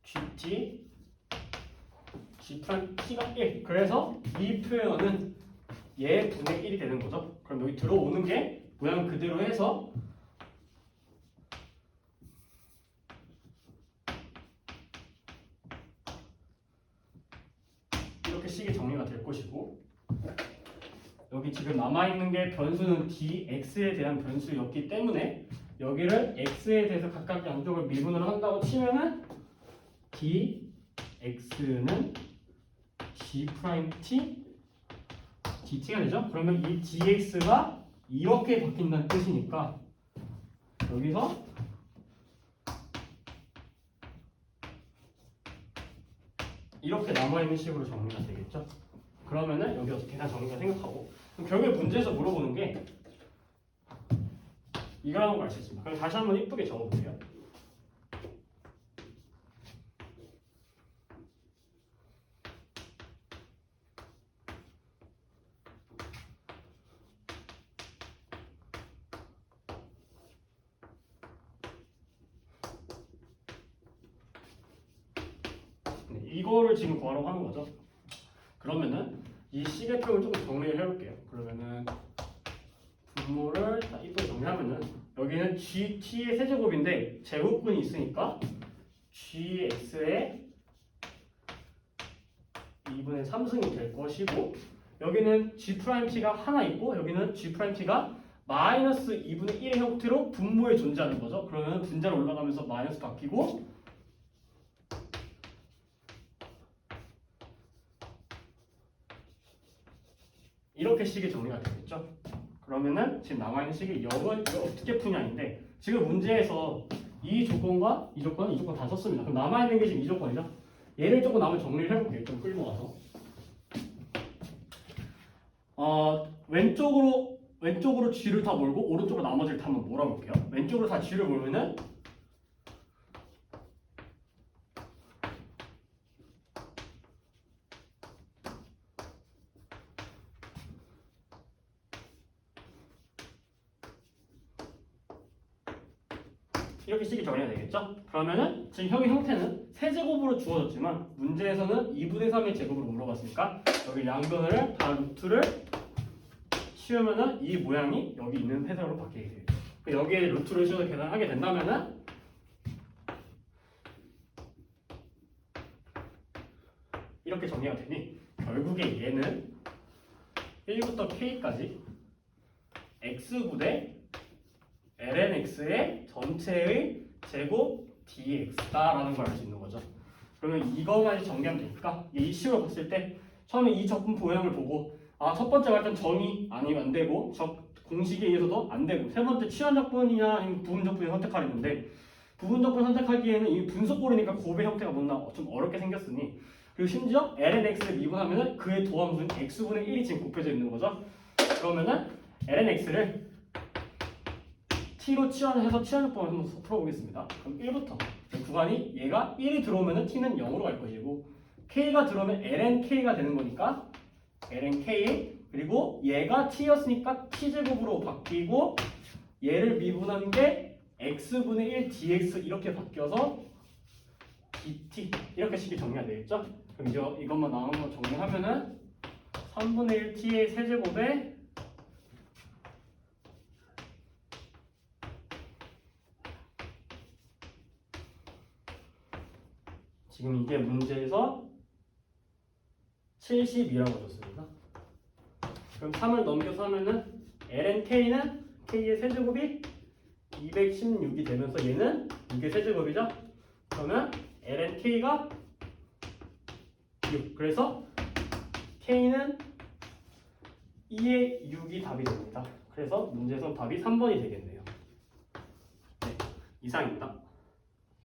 S1: gt g't가 1 그래서 이 표현은 얘 분의 1이 되는 거죠. 그럼 여기 들어오는 게 모양 그대로 해서 이렇게 식이 정리가 될 것이고 여기 지금 남아있는 게 변수는 dx에 대한 변수였기 때문에 여기를 x에 대해서 각각 양쪽을 미분을 한다고 치면은 dx는 g't dt가 되죠? 그러면 이 dx가 이렇게 바뀐다는 뜻이니까 여기서 이렇게 남아있는 식으로 정리가 되겠죠? 그러면은 여기 어떻게 다 정리가 생각하고 그럼 결국에 문제에서 물어보는 게 이거라는 걸 알 수 있습니다. 그럼 다시 한번 이쁘게 적어볼게요. 이거를 지금 구하라고 하는 거죠. 그러면은 이 시계표를 조금 정리를 해볼게요. 그러면은 분모를 다 이쁘게 정리하면은 여기는 GT의 세제곱인데 제곱근이 있으니까 GX의 2분의 3승이 될 것이고 여기는 G'T가 하나 있고 여기는 G'T가 마이너스 2분의 1의 형태로 분모에 존재하는 거죠. 그러면 분자로 올라가면서 마이너스 바뀌고 이렇게 식이 정리가 되겠죠. 그러면은 지금 남아있는 식이 이걸 어떻게 푸냐인데 지금 문제에서 이 조건과 이 조건, 이 조건 다 썼습니다. 그럼 남아있는 게 지금 이 조건이죠. 얘를 조금 남을 정리를 해볼게요. 좀 끌고 와서 왼쪽으로 G를 다 몰고 오른쪽으로 나머지를 다 한번 몰아볼게요. 왼쪽으로 다 G를 몰면은 이렇게 식이 정리가 되겠죠? 그러면은 지금 형의 형태는 세제곱으로 주어졌지만 문제에서는 2분의 3의 제곱으로 물어봤으니까 여기 양변을 다 루트를 치우면은 이 모양이 여기 있는 회사로 바뀌게 돼요. 여기에 루트를 씌워서 계산하게 된다면은 이렇게 정리가 되니 결국에 얘는 1부터 K까지 X분의 lnx의 전체의 제곱 dx다라는 걸 알 수 있는 거죠. 그러면 이거만 정리하면 되니까 이 식으로 봤을 때 처음에 이 적분 모양을 보고 첫 번째 발전 정의 아니면 안 되고 공식에 의해서도 안 되고 세 번째 치환 적분이냐 아니면 부분 적분을 선택하려는데 부분 적분 선택하기에는 이 분속골이니까 곱의 형태가 뭔가 좀 어렵게 생겼으니 그리고 심지어 lnx를 미분하면은 그의 도함수는 x분의 1이 지금 곱해져 있는 거죠. 그러면은 lnx를 t로 치환해서 치환적분을 한번 풀어보겠습니다. 그럼 1부터 구간이 얘가 1이 들어오면 t는 0으로 갈 것이고 k가 들어오면 lnk가 되는 거니까 lnk 그리고 얘가 t였으니까 t제곱으로 바뀌고 얘를 미분한 게 x분의 1 dx 이렇게 바뀌어서 dt 이렇게 식이 정리가 되겠죠? 그럼 이제 이것만 나온 거 정리하면은 3분의 1 t의 세제곱에 지금 이게 문제에서 70이라고 줬습니다. 그럼 3을 넘겨서 하면은 lnk는 k의 세제곱이 216이 되면서 얘는 6의 세제곱이죠. 그러면 lnk가 6. 그래서 k는 2의 6이 답이 됩니다. 그래서 문제에서 답이 3번이 되겠네요. 네, 이상입니다.